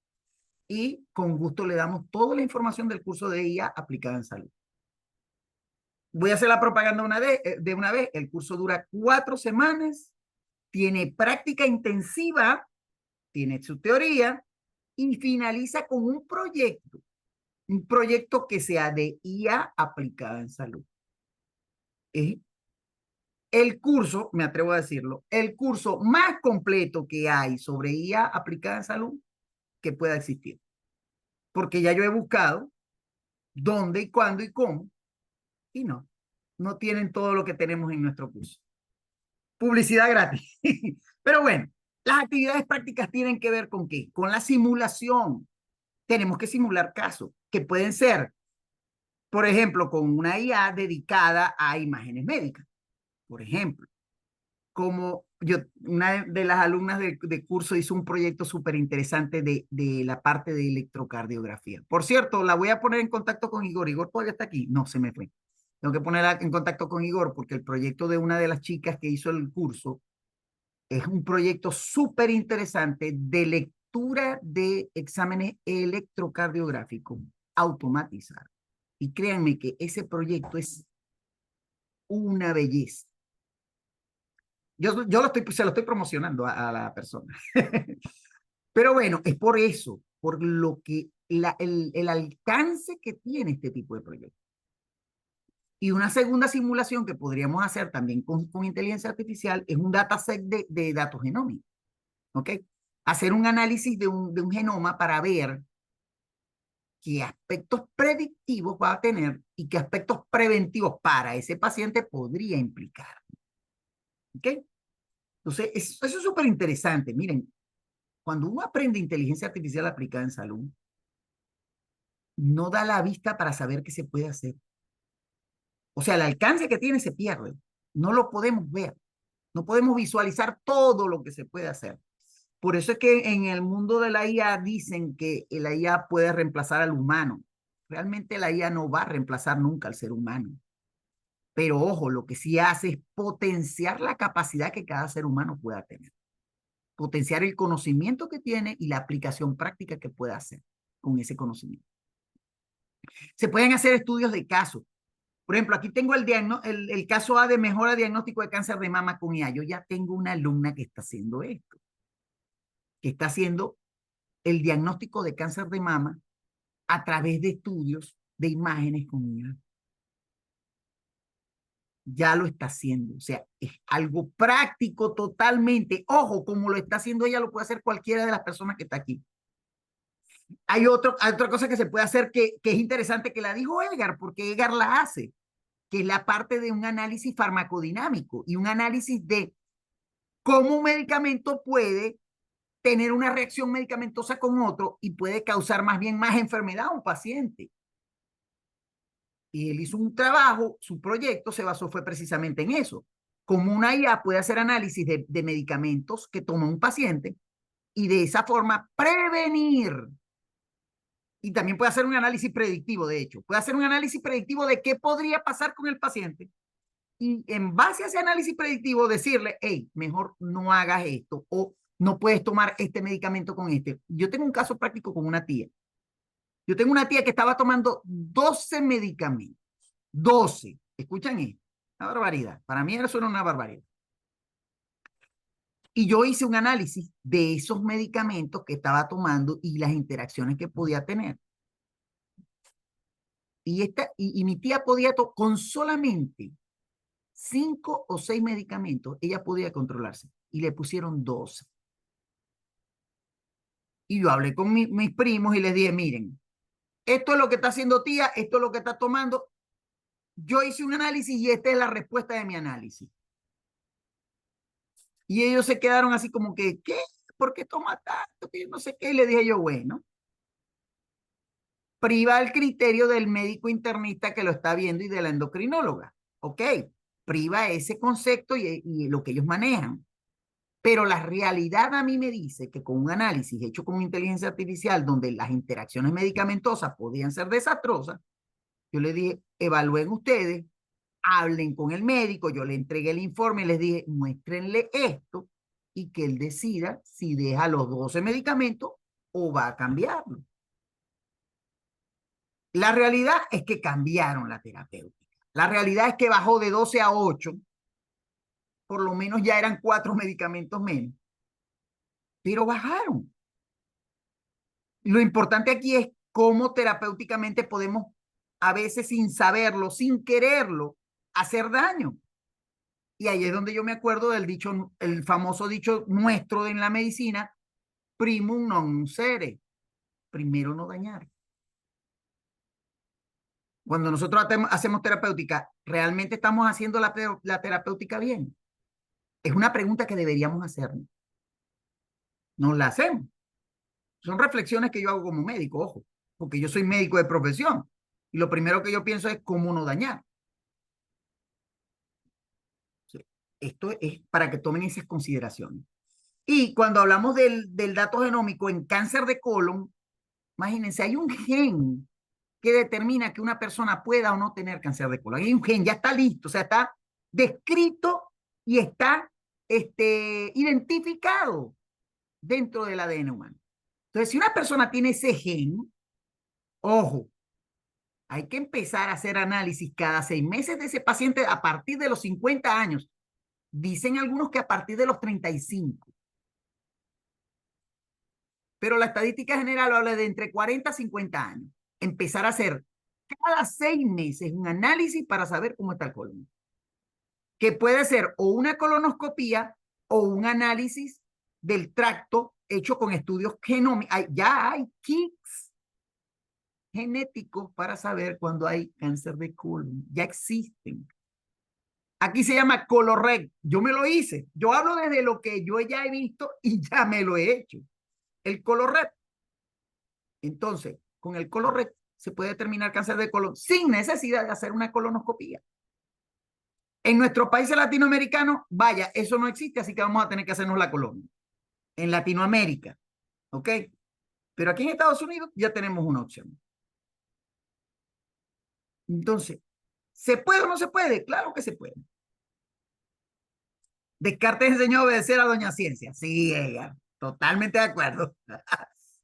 y con gusto le damos toda la información del curso de IA aplicada en salud. Voy a hacer la propaganda de una vez. El curso dura 4 semanas, tiene práctica intensiva, tiene su teoría y finaliza con un proyecto que sea de IA aplicada en salud. El curso, me atrevo a decirlo, el curso más completo que hay sobre IA aplicada en salud que pueda existir. Porque ya yo he buscado dónde y cuándo y cómo, y no tienen todo lo que tenemos en nuestro curso. Publicidad gratis. Pero bueno, las actividades prácticas tienen que ver con ¿qué? Con la simulación. Tenemos que simular casos que pueden ser, por ejemplo, con una IA dedicada a imágenes médicas. Por ejemplo, como una de las alumnas de curso hizo un proyecto súper interesante de la parte de electrocardiografía. Por cierto, la voy a poner en contacto con Igor. Igor todavía está aquí. No, se me fue. Tengo que ponerla en contacto con Igor porque el proyecto de una de las chicas que hizo el curso es un proyecto súper interesante de lectura de exámenes electrocardiográficos automatizados. Y créanme que ese proyecto es una belleza. Yo se lo estoy promocionando a la persona. Pero bueno, es por eso, por lo que el alcance que tiene este tipo de proyectos. Y una segunda simulación que podríamos hacer también con inteligencia artificial es un dataset de datos genómicos. ¿Ok? Hacer un análisis de un genoma para ver qué aspectos predictivos va a tener y qué aspectos preventivos para ese paciente podría implicar. ¿Ok? Entonces, eso es súper interesante. Miren, cuando uno aprende inteligencia artificial aplicada en salud, no da la vista para saber qué se puede hacer. O sea, el alcance que tiene se pierde. No lo podemos ver. No podemos visualizar todo lo que se puede hacer. Por eso es que en el mundo de la IA dicen que la IA puede reemplazar al humano. Realmente la IA no va a reemplazar nunca al ser humano. Pero ojo, lo que sí hace es potenciar la capacidad que cada ser humano pueda tener. Potenciar el conocimiento que tiene y la aplicación práctica que pueda hacer con ese conocimiento. Se pueden hacer estudios de caso. Por ejemplo, aquí tengo el caso A de mejora diagnóstico de cáncer de mama con IA. Yo ya tengo una alumna que está haciendo esto, que está haciendo el diagnóstico de cáncer de mama a través de estudios de imágenes con IA. Ya lo está haciendo, o sea, es algo práctico totalmente. Ojo, como lo está haciendo ella, lo puede hacer cualquiera de las personas que está aquí. Hay otra cosa que se puede hacer que es interesante, que la dijo Edgar, porque Edgar la hace, que es la parte de un análisis farmacodinámico y un análisis de cómo un medicamento puede tener una reacción medicamentosa con otro y puede causar más bien más enfermedad a un paciente. Y él hizo un trabajo, su proyecto se basó fue precisamente en eso. Como una IA puede hacer análisis de medicamentos que toma un paciente y de esa forma prevenir. Y también puede hacer un análisis predictivo, de hecho. Puede hacer un análisis predictivo de qué podría pasar con el paciente. Y en base a ese análisis predictivo decirle, hey, mejor no hagas esto o no puedes tomar este medicamento con este. Yo tengo un caso práctico con una tía. Yo tengo una tía que estaba tomando 12 medicamentos. 12. ¿Escuchan esto? Una barbaridad. Para mí eso era una barbaridad. Y yo hice un análisis de esos medicamentos que estaba tomando y las interacciones que podía tener. Y mi tía podía, con solamente 5 o 6 medicamentos, ella podía controlarse. Y le pusieron 12. Y yo hablé con mis primos y les dije, miren, esto es lo que está haciendo tía, esto es lo que está tomando. Yo hice un análisis y esta es la respuesta de mi análisis. Y ellos se quedaron así como que, ¿qué? ¿Por qué toma tanto? Que no sé qué. Y le dije yo, bueno, priva el criterio del médico internista que lo está viendo y de la endocrinóloga. Ok, priva ese concepto y lo que ellos manejan. Pero la realidad a mí me dice que con un análisis hecho con inteligencia artificial donde las interacciones medicamentosas podían ser desastrosas, yo le dije, evalúen ustedes, hablen con el médico, yo le entregué el informe y les dije, muéstrenle esto y que él decida si deja los 12 medicamentos o va a cambiarlo. La realidad es que cambiaron la terapéutica. La realidad es que bajó de 12 a 8, por lo menos ya eran 4 medicamentos menos, pero bajaron. Lo importante aquí es cómo terapéuticamente podemos, a veces sin saberlo, sin quererlo, hacer daño. Y ahí es donde yo me acuerdo del dicho, el famoso dicho nuestro en la medicina, primum non nocere, primero no dañar. Cuando nosotros hacemos terapéutica, ¿realmente estamos haciendo la terapéutica bien? Es una pregunta que deberíamos hacernos. Nos la hacemos. Son reflexiones que yo hago como médico, ojo, porque yo soy médico de profesión. Y lo primero que yo pienso es cómo no dañar. Esto es para que tomen esas consideraciones. Y cuando hablamos del dato genómico en cáncer de colon, imagínense, hay un gen que determina que una persona pueda o no tener cáncer de colon. Hay un gen, ya está listo, o sea, está descrito y está identificado dentro del ADN humano. Entonces, si una persona tiene ese gen, ojo, hay que empezar a hacer análisis cada 6 meses de ese paciente a partir de los 50 años. Dicen algunos que a partir de los 35. Pero la estadística general habla de entre 40 a 50 años. Empezar a hacer cada 6 meses un análisis para saber cómo está el colon. Que puede ser o una colonoscopía o un análisis del tracto hecho con estudios genómicos. Ya hay kits genéticos para saber cuando hay cáncer de colon. Ya existen. Aquí se llama Colorectal. Yo me lo hice. Yo hablo desde lo que yo ya he visto y ya me lo he hecho. El Colorectal. Entonces, con el Colorectal se puede determinar cáncer de colon sin necesidad de hacer una colonoscopía. En nuestros países latinoamericanos, vaya, eso no existe, así que vamos a tener que hacernos la colonia. En Latinoamérica, ¿ok? Pero aquí en Estados Unidos ya tenemos una opción. Entonces, ¿se puede o no se puede? Claro que se puede. Descartes enseñó a obedecer a Doña Ciencia. Sí, ella, totalmente de acuerdo.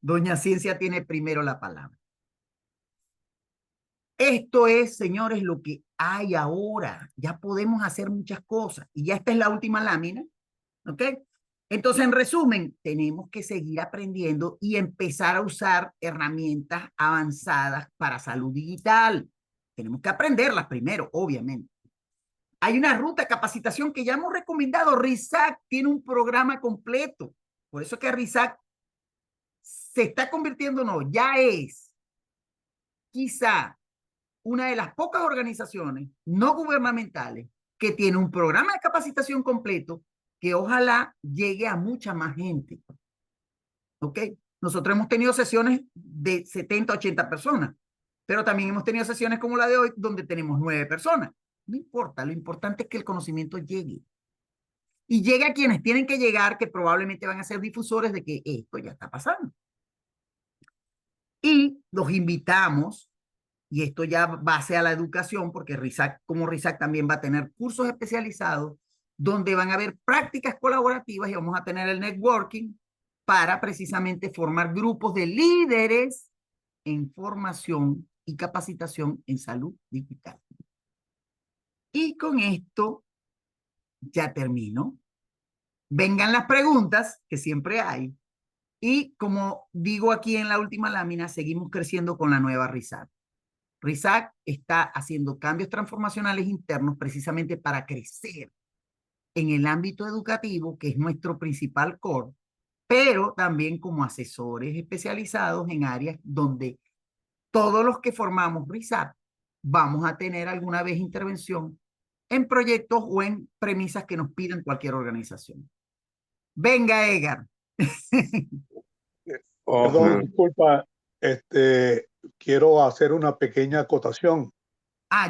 Doña Ciencia tiene primero la palabra. Esto es, señores, lo que hay ahora. Ya podemos hacer muchas cosas. Y ya esta es la última lámina, ¿ok? Entonces, en resumen, tenemos que seguir aprendiendo y empezar a usar herramientas avanzadas para salud digital. Tenemos que aprenderlas primero, obviamente. Hay una ruta de capacitación que ya hemos recomendado. RISAC tiene un programa completo. Por eso que RISAC se está convirtiendo, no, ya es quizá una de las pocas organizaciones no gubernamentales que tiene un programa de capacitación completo que ojalá llegue a mucha más gente. ¿Ok? Nosotros hemos tenido sesiones de 70, 80 personas, pero también hemos tenido sesiones como la de hoy donde tenemos 9 personas. No importa, lo importante es que el conocimiento llegue. Y llegue a quienes tienen que llegar, que probablemente van a ser difusores de que esto ya está pasando. Y los invitamos, y esto ya base a la educación, porque RISAC, como RISAC también va a tener cursos especializados, donde van a haber prácticas colaborativas y vamos a tener el networking para precisamente formar grupos de líderes en formación y capacitación en salud digital. Y con esto ya termino. Vengan las preguntas, que siempre hay. Y como digo aquí en la última lámina, seguimos creciendo con la nueva RISAC. RISAC está haciendo cambios transformacionales internos precisamente para crecer en el ámbito educativo, que es nuestro principal core, pero también como asesores especializados en áreas donde todos los que formamos RISAC vamos a tener alguna vez intervención en proyectos o en premisas que nos pidan cualquier organización. Venga, Edgar. Perdón, disculpa, quiero hacer una pequeña acotación.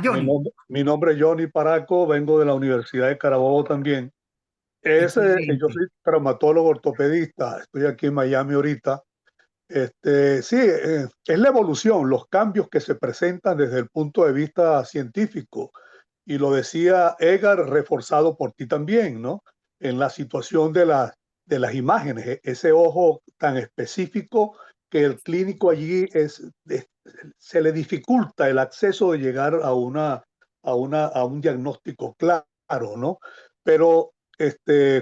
Johnny. Mi nombre es Johnny Paraco, vengo de la Universidad de Carabobo también. Yo soy traumatólogo ortopedista, estoy aquí en Miami ahorita. Sí, es la evolución, los cambios que se presentan desde el punto de vista científico. Y lo decía Edgar, reforzado por ti también, ¿no? En la situación de las imágenes, ese ojo tan específico que el clínico allí se le dificulta el acceso de llegar a un diagnóstico claro, ¿no? Pero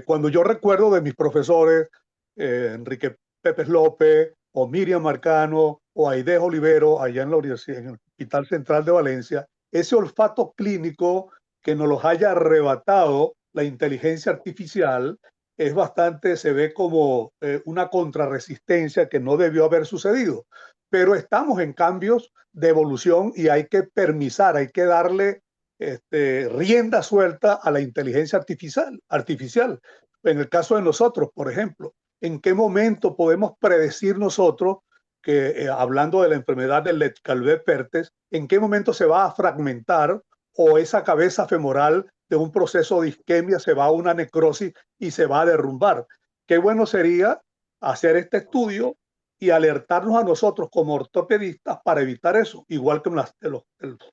cuando yo recuerdo de mis profesores, Enrique Pépez López, o Miriam Marcano, o Aidez Olivero, allá en la Universidad, en el Hospital Central de Valencia, ese olfato clínico que nos los haya arrebatado la inteligencia artificial es bastante, se ve como una contrarresistencia que no debió haber sucedido. Pero estamos en cambios de evolución y hay que permisar, hay que darle rienda suelta a la inteligencia artificial. En el caso de nosotros, por ejemplo, ¿en qué momento podemos predecir nosotros que, hablando de la enfermedad del Letcalvé-Perthes, en qué momento se va a fragmentar o esa cabeza femoral de un proceso de isquemia se va a una necrosis y se va a derrumbar? Qué bueno sería hacer este estudio y alertarnos a nosotros como ortopedistas para evitar eso, igual que los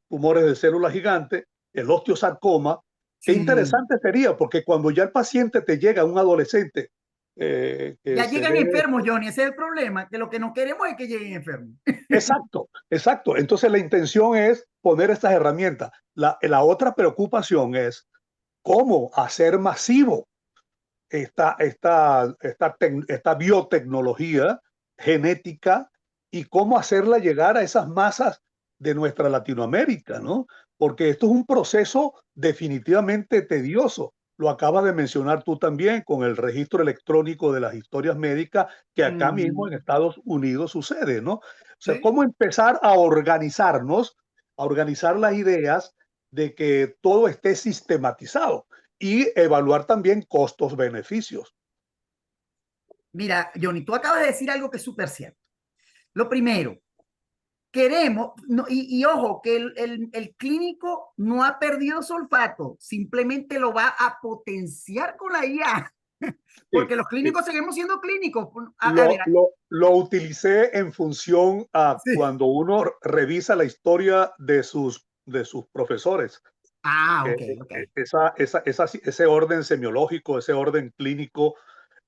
tumores de células gigantes, el osteosarcoma. Qué interesante sería, porque cuando ya el paciente te llega, un adolescente, ya llegan enfermos, Johnny, ese es el problema, que lo que no queremos es que lleguen enfermos. Exacto, exacto. Entonces la intención es poner estas herramientas. La otra preocupación es cómo hacer masivo esta biotecnología genética y cómo hacerla llegar a esas masas de nuestra Latinoamérica, ¿no? Porque esto es un proceso definitivamente tedioso. Lo acabas de mencionar tú también con el registro electrónico de las historias médicas que acá mismo en Estados Unidos sucede, ¿no? O sea, ¿Sí? cómo empezar a organizarnos, a organizar las ideas de que todo esté sistematizado y evaluar también costos-beneficios. Mira, Johnny, tú acabas de decir algo que es súper cierto. Lo primero, queremos, no, y ojo, que el clínico no ha perdido su olfato, simplemente lo va a potenciar con la IA, porque Sí, los clínicos seguimos siendo clínicos. Lo utilicé en función a Sí. cuando uno revisa la historia de sus profesores. Ok. Ese orden semiológico, ese orden clínico.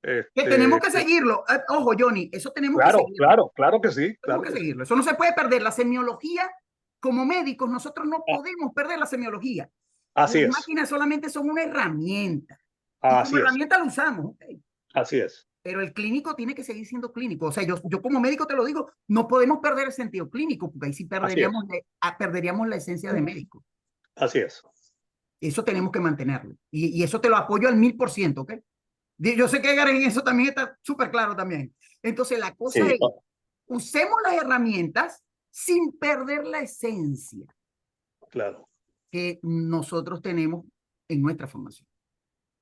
Que tenemos que seguirlo. Ojo, Johnny, eso tenemos que Claro, seguirlo. claro que sí. Tenemos que seguirlo. Eso no se puede perder. La semiología, como médicos, nosotros no podemos perder la semiología. Así Las es. máquinas solamente son una herramienta. Y Así como es. herramienta la usamos. Okay. Así es. Pero el clínico tiene que seguir siendo clínico. O sea, yo como médico te lo digo, no podemos perder el sentido clínico, porque ahí sí perderíamos la esencia de médico. Así es. Eso tenemos que mantenerlo. Y eso te lo apoyo al 1000%, ¿ok? Yo sé que Edgar en eso también está súper claro también. Entonces, la cosa es, usemos las herramientas sin perder la esencia claro que nosotros tenemos en nuestra formación.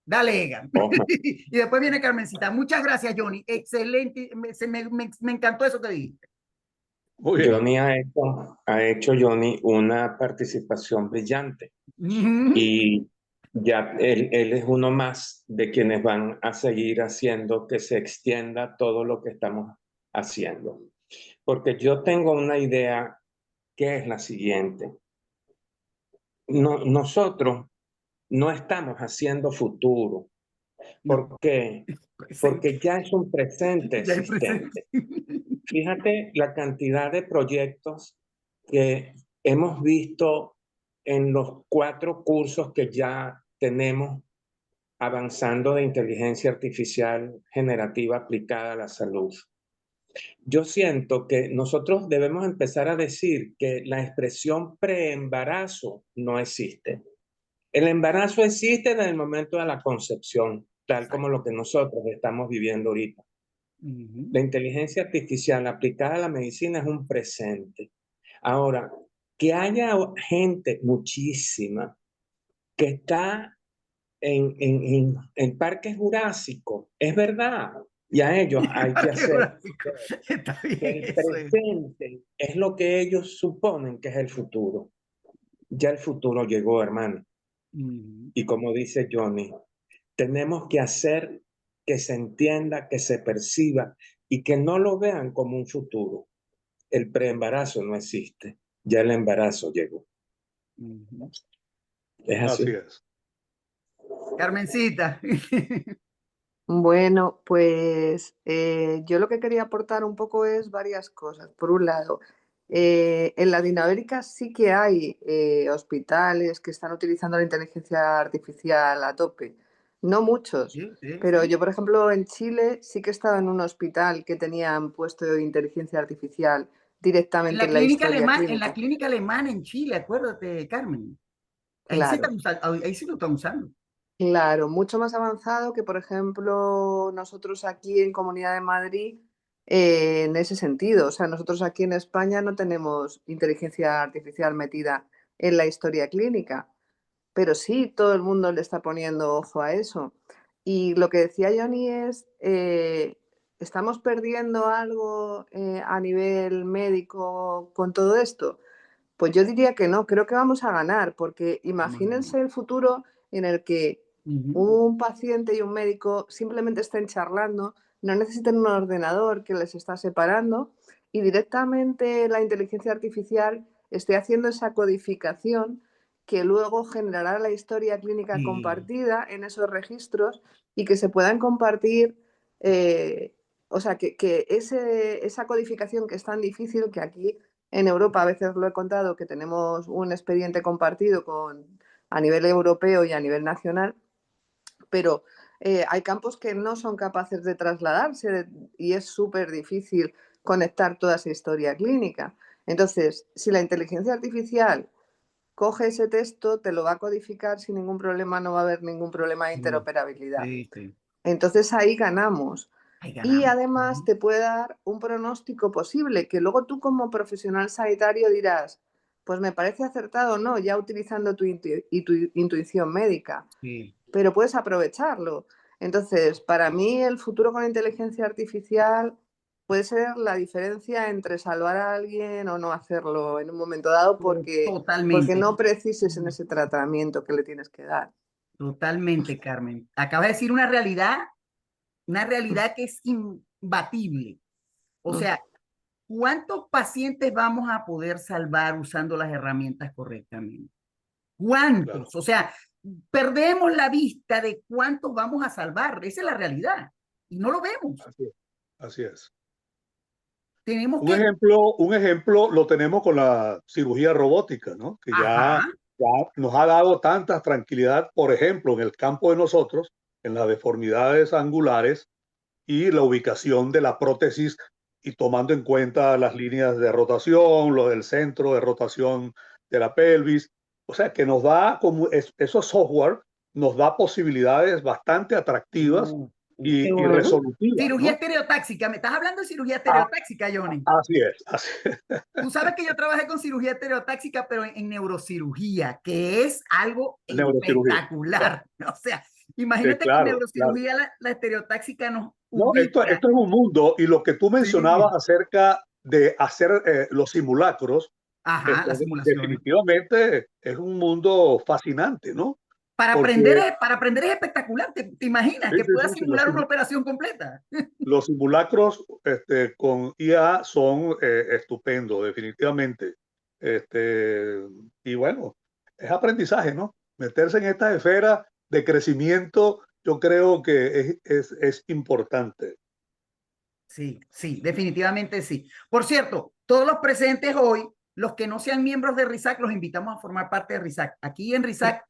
Dale, Edgar. Y después viene Carmencita. Muchas gracias, Johnny. Excelente. Me encantó eso que dijiste. Muy bien. Johnny ha hecho Johnny una participación brillante. Y ya él es uno más de quienes van a seguir haciendo que se extienda todo lo que estamos haciendo. Porque yo tengo una idea que es la siguiente. Nosotros no estamos haciendo futuro. ¿Por qué? Porque ya es un presente existente. Fíjate la cantidad de proyectos que hemos visto en los 4 cursos que ya tenemos avanzando de inteligencia artificial generativa aplicada a la salud. Yo siento que nosotros debemos empezar a decir que la expresión preembarazo no existe. El embarazo existe en el momento de la concepción, tal como lo que nosotros estamos viviendo ahorita. La inteligencia artificial aplicada a la medicina es un presente. Ahora, que haya gente, muchísima, que está en parques jurásicos, es verdad. Y a ellos hay que hacer. Está bien, El eso es. presente es lo que ellos suponen que es el futuro. Ya el futuro llegó, hermano. Y como dice Johnny, tenemos que hacer que se entienda, que se perciba y que no lo vean como un futuro. El preembarazo no existe, ya el embarazo llegó. Es así. Así es. Carmencita. Bueno, pues yo lo que quería aportar un poco es varias cosas. Por un lado, en Latinoamérica sí que hay hospitales que están utilizando la inteligencia artificial a tope. No muchos, Sí, sí, pero sí. yo, por ejemplo, en Chile sí que he estado en un hospital que tenían puesto inteligencia artificial directamente en la historia En la clínica. clínica alemana en Chile, acuérdate, Carmen. Claro. Ahí sí lo están usando. Claro, mucho más avanzado que, por ejemplo, nosotros aquí en Comunidad de Madrid, en ese sentido. O sea, nosotros aquí en España no tenemos inteligencia artificial metida en la historia clínica, pero sí todo el mundo le está poniendo ojo a eso. Y lo que decía Johnny es, ¿estamos perdiendo algo a nivel médico con todo esto? Pues yo diría que no, creo que vamos a ganar, porque imagínense el futuro en el que un paciente y un médico simplemente estén charlando, no necesiten un ordenador que les está separando y directamente la inteligencia artificial esté haciendo esa codificación que luego generará la historia clínica compartida en esos registros y que se puedan compartir, o sea, que esa codificación que es tan difícil que aquí en Europa, a veces lo he contado, que tenemos un expediente compartido a nivel europeo y a nivel nacional, pero hay campos que no son capaces de trasladarse y es súper difícil conectar toda esa historia clínica. Entonces, si la inteligencia artificial coge ese texto, te lo va a codificar sin ningún problema, no va a haber ningún problema de interoperabilidad. Sí. Entonces ahí ganamos. Ahí Y ganamos. además te puede dar un pronóstico posible, que luego tú como profesional sanitario dirás, pues me parece acertado o no, ya utilizando tu intuición médica, Sí. pero puedes aprovecharlo. Entonces, para mí el futuro con inteligencia artificial puede ser la diferencia entre salvar a alguien o no hacerlo en un momento dado porque Totalmente. no precises en ese tratamiento que le tienes que dar. Totalmente, Carmen. Acabas de decir una realidad que es imbatible. O sea, ¿cuántos pacientes vamos a poder salvar usando las herramientas correctamente? ¿Cuántos? Claro. O sea, perdemos la vista de cuántos vamos a salvar. Esa es la realidad. Y no lo vemos. Así es. Así es. Tenemos Un ejemplo lo tenemos con la cirugía robótica, ¿no? Que ya nos ha dado tanta tranquilidad, por ejemplo, en el campo de nosotros, en las deformidades angulares y la ubicación de la prótesis y tomando en cuenta las líneas de rotación, lo del centro de rotación de la pelvis. O sea, que nos da como esos software nos da posibilidades bastante atractivas y resolutivas, cirugía ¿no? estereotáxica. ¿Me estás hablando de cirugía estereotáxica, Johnny? Así es, así es. Tú sabes que yo trabajé con cirugía estereotáxica, pero en neurocirugía, que es algo Neurocirugía. espectacular. O sea, imagínate que en Claro, claro. neurocirugía la estereotáxica nos No, esto ubica. es un mundo y lo que tú mencionabas acerca de hacer los simulacros, Ajá, las simulaciones. definitivamente es un mundo fascinante, ¿no? Para Porque aprender es espectacular. ¿Te imaginas sí, que sí, puedas sí, sí, simular una operación completa? los simulacros con IA son estupendos, definitivamente. Y bueno, es aprendizaje, ¿no? Meterse en esta esfera de crecimiento, yo creo que es importante. Sí, definitivamente sí. Por cierto, todos los presentes hoy, los que no sean miembros de RISAC, los invitamos a formar parte de RISAC. Aquí en RISAC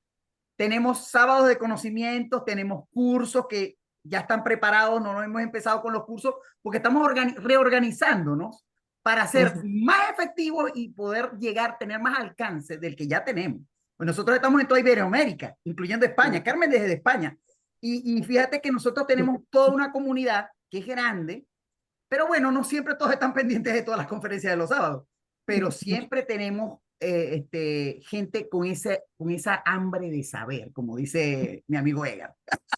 tenemos sábados de conocimientos, tenemos cursos que ya están preparados, no nos hemos empezado con los cursos, porque estamos reorganizándonos para ser más efectivos y poder llegar, tener más alcance del que ya tenemos. Pues nosotros estamos en toda Iberoamérica, incluyendo España. Carmen desde España. Y fíjate que nosotros tenemos toda una comunidad que es grande, pero bueno, no siempre todos están pendientes de todas las conferencias de los sábados, pero siempre tenemos gente con esa hambre de saber, como dice mi amigo Edgar.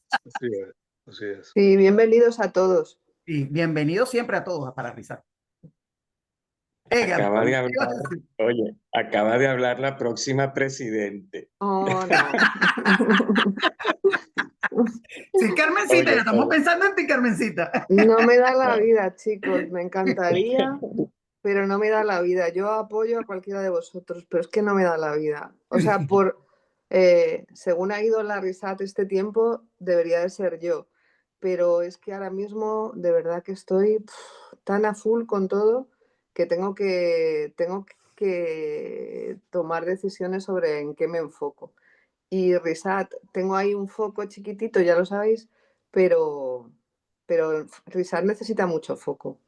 Así es, así es. Sí, bienvenidos a todos. Y bienvenidos siempre a todos a Pararrizar. Edgar, Acaba de ¿qué hablar, ibas a decir? oye, acaba de hablar la próxima presidente. Oh, no. Sí, Carmencita, Oye, ya estamos oye. pensando en ti, Carmencita. No me da la vida, chicos, me encantaría, pero no me da la vida. Yo apoyo a cualquiera de vosotros, pero es que no me da la vida. O sea, según ha ido la RISAT este tiempo, debería de ser yo. Pero es que ahora mismo, de verdad que estoy tan a full con todo que tengo que tomar decisiones sobre en qué me enfoco. Y RISAT, tengo ahí un foco chiquitito, ya lo sabéis, pero RISAT necesita mucho foco.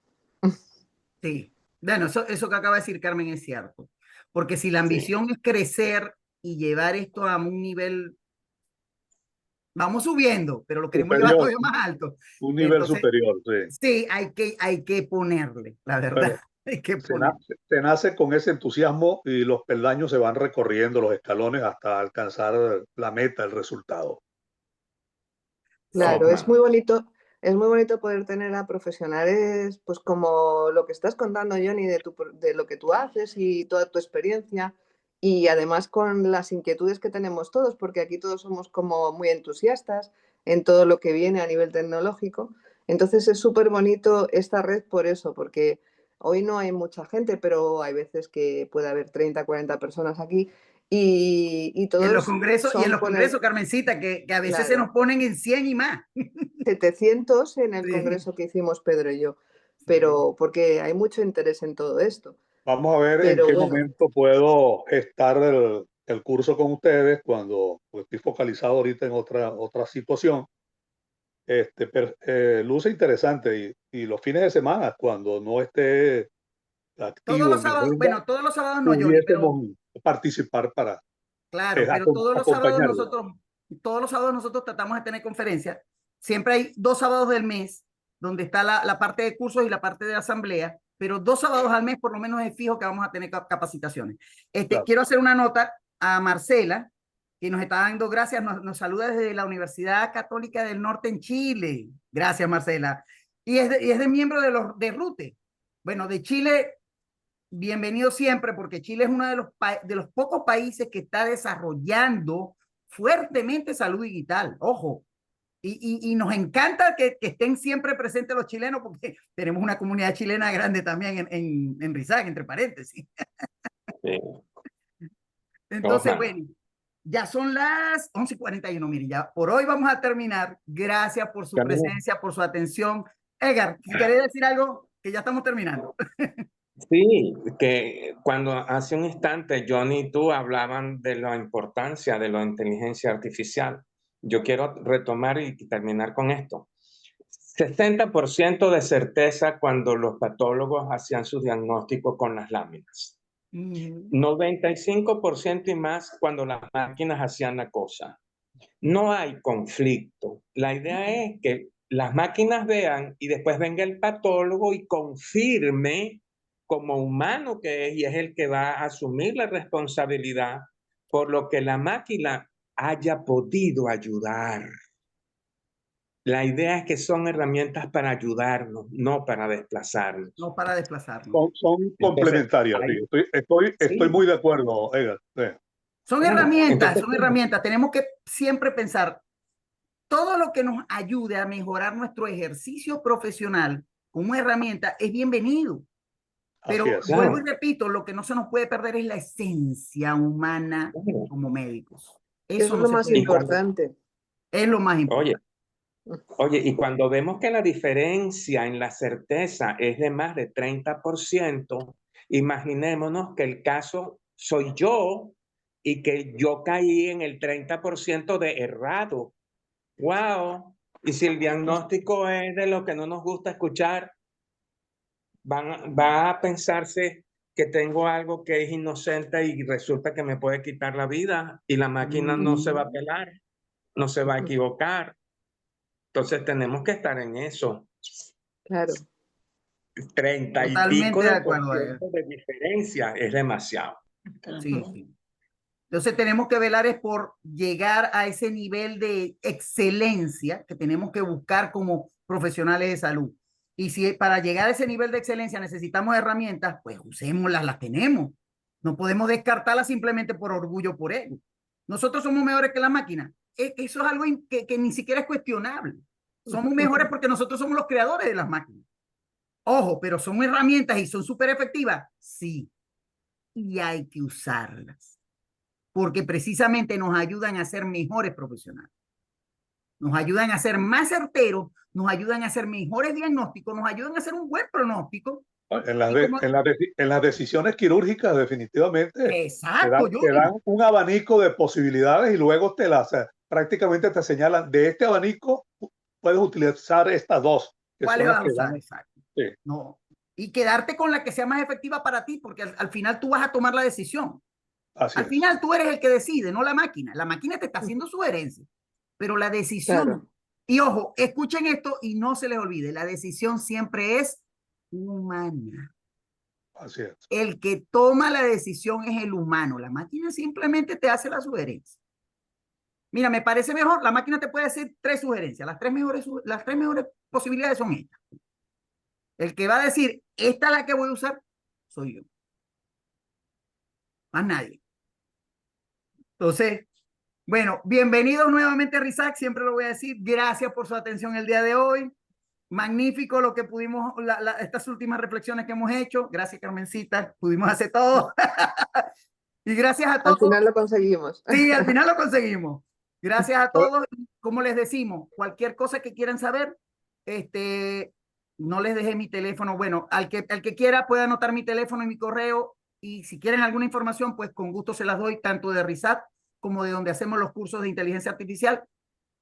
Sí, bueno, eso que acaba de decir Carmen es cierto, porque si la Sí. ambición es crecer y llevar esto a un nivel, vamos subiendo, pero lo queremos llevar Superior, todavía más alto. un nivel Entonces, superior, sí. sí, hay que ponerle, la verdad, Bueno, hay que se ponerle. nace con ese entusiasmo y los peldaños se van recorriendo los escalones hasta alcanzar la meta, el resultado. Claro, Sí, es muy bonito poder tener a profesionales, pues como lo que estás contando, Johnny, de lo que tú haces y toda tu experiencia, y además con las inquietudes que tenemos todos, porque aquí todos somos como muy entusiastas en todo lo que viene a nivel tecnológico. Entonces es súper bonito esta red por eso, porque hoy no hay mucha gente, pero hay veces que puede haber 30, 40 personas aquí y Y en los todos congresos, son Carmencita, que a veces se claro. nos ponen en 100 y más. 700 en el Sí, congreso que hicimos Pedro y yo, sí. pero porque hay mucho interés en todo esto. Vamos a ver en Pero qué bueno, momento puedo gestar el curso con ustedes cuando pues, estoy focalizado ahorita en otra situación. Luce interesante y los fines de semana, cuando no esté Todos activo los en mi sábados, agenda, bueno, todos los sábados no, Johnny, pero pudiésemos participar para claro, pero acompañarlo. todos los sábados nosotros tratamos de tener conferencias. Siempre hay 2 sábados del mes donde está la parte de cursos y la parte de asamblea, pero 2 sábados al mes por lo menos es fijo que vamos a tener capacitaciones. Claro. Quiero hacer una nota a Marcela, que nos está dando gracias, nos saluda desde la Universidad Católica del Norte en Chile. Gracias, Marcela. Y es de miembro de RUTE. Bueno, de Chile bienvenido siempre, porque Chile es uno de los pocos países que está desarrollando fuertemente salud digital. Ojo, y nos encanta que estén siempre presentes los chilenos, porque tenemos una comunidad chilena grande también en RISAC, entre paréntesis. sí. Entonces, Ojalá. bueno, ya son las 11:41. Mire, ya por hoy vamos a terminar. Gracias por su presencia, por su atención. Edgar, si querés decir algo, que ya estamos terminando. Sí, que cuando hace un instante Johnny y tú hablaban de la importancia de la inteligencia artificial, yo quiero retomar y terminar con esto. 60% de certeza cuando los patólogos hacían su diagnóstico con las láminas. 95% y más cuando las máquinas hacían la cosa. No hay conflicto. La idea es que las máquinas vean y después venga el patólogo y confirme como humano que es y es el que va a asumir la responsabilidad por lo que la máquina haya podido ayudar. La idea es que son herramientas para ayudarnos, no para desplazarnos. No para desplazarnos. Son Entonces, complementarias. Sí. Estoy muy de acuerdo, Edgar. Sí. Son claro, herramientas, entonces, son herramientas. Tenemos que siempre pensar todo lo que nos ayude a mejorar nuestro ejercicio profesional como herramienta es bienvenido. Así Pero es. vuelvo y claro, repito, lo que no se nos puede perder es la esencia humana claro. como médicos. eso Eso es no lo se más puede Y perder. cuando, importante. Es lo más oye, importante. y cuando vemos que la diferencia en la certeza es de más de 30%, imaginémonos que el caso soy yo y que yo caí en el 30% de errado. ¡Wow! Y si el diagnóstico es de lo que no nos gusta escuchar, va a pensarse que tengo algo que es inocente y resulta que me puede quitar la vida y la máquina no se va a pelar, no se va a equivocar. Entonces tenemos que estar en eso. Claro. 30 y Totalmente pico de de acuerdo, por ciento de diferencia es demasiado. Sí, sí. Entonces tenemos que velar es por llegar a ese nivel de excelencia que tenemos que buscar como profesionales de salud. Y si para llegar a ese nivel de excelencia necesitamos herramientas, pues usémoslas, las tenemos. No podemos descartarlas simplemente por orgullo, por ego. Nosotros somos mejores que la máquina. Eso es algo que ni siquiera es cuestionable. Somos mejores porque nosotros somos los creadores de las máquinas. Ojo, pero son herramientas y son súper efectivas. Sí. Y hay que usarlas. Porque precisamente nos ayudan a ser mejores profesionales. Nos ayudan a ser más certeros, nos ayudan a hacer mejores diagnósticos, nos ayudan a hacer un buen pronóstico. En las decisiones quirúrgicas, definitivamente, Exacto, te dan un abanico de posibilidades y luego prácticamente te señalan, de este abanico puedes utilizar estas dos. ¿Cuáles vas a usar? Exacto. Sí. No. Y quedarte con la que sea más efectiva para ti, porque al final tú vas a tomar la decisión. Al final tú eres el que decide, no la máquina. La máquina te está haciendo sugerencias, pero la decisión. Claro. Y ojo, escuchen esto y no se les olvide, la decisión siempre es humana. Así es. El que toma la decisión es el humano. La máquina simplemente te hace la sugerencia. Mira, me parece mejor, la máquina te puede hacer 3 sugerencias. Las tres mejores posibilidades son estas. El que va a decir, esta es la que voy a usar, soy yo. Más nadie. Entonces, bueno, bienvenidos nuevamente a RISAC, siempre lo voy a decir. Gracias por su atención el día de hoy. Magnífico lo que pudimos, estas últimas reflexiones que hemos hecho. Gracias, Carmencita, pudimos hacer todo. Y gracias a todos. Al final lo conseguimos. Sí, al final lo conseguimos. Gracias a todos. Como les decimos, cualquier cosa que quieran saber, no les dejé mi teléfono. Bueno, al que quiera puede anotar mi teléfono y mi correo. Y si quieren alguna información, pues con gusto se las doy, tanto de RISAC como de donde hacemos los cursos de inteligencia artificial,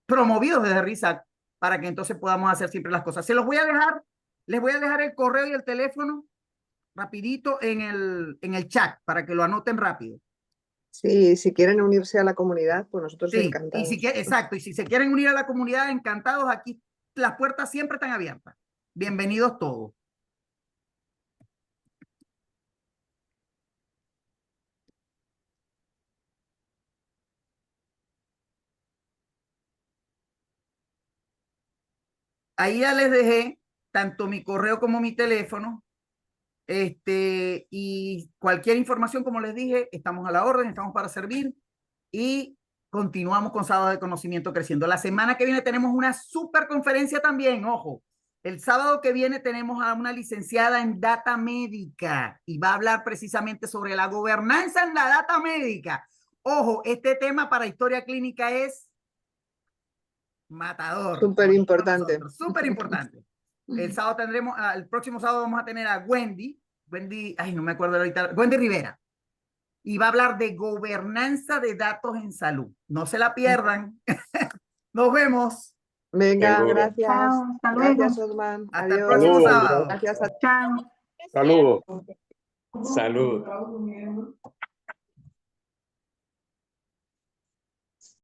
promovidos desde RISAC, para que entonces podamos hacer siempre las cosas. Se los voy a dejar, les voy a dejar el correo y el teléfono rapidito en el chat, para que lo anoten rápido. Sí, si quieren unirse a la comunidad, pues nosotros sí, encantados. Exacto, y si se quieren unir a la comunidad, encantados, aquí las puertas siempre están abiertas. Bienvenidos todos. Ahí ya les dejé tanto mi correo como mi teléfono. Y cualquier información, como les dije, estamos a la orden, estamos para servir y continuamos con Sábado de Conocimiento Creciendo. La semana que viene tenemos una super conferencia también, ojo. El sábado que viene tenemos a una licenciada en data médica y va a hablar precisamente sobre la gobernanza en la data médica. Ojo, este tema para historia clínica es matador. Súper importante. Súper importante. El próximo sábado vamos a tener a Wendy, ay, no me acuerdo ahorita, Wendy Rivera. Y va a hablar de gobernanza de datos en salud. No se la pierdan. Nos vemos. Venga, Seguro. gracias. Chao, hasta Gracias, luego. Osman. Hasta Adiós. el próximo sábado. Gracias a Chao. Saludos. Salud.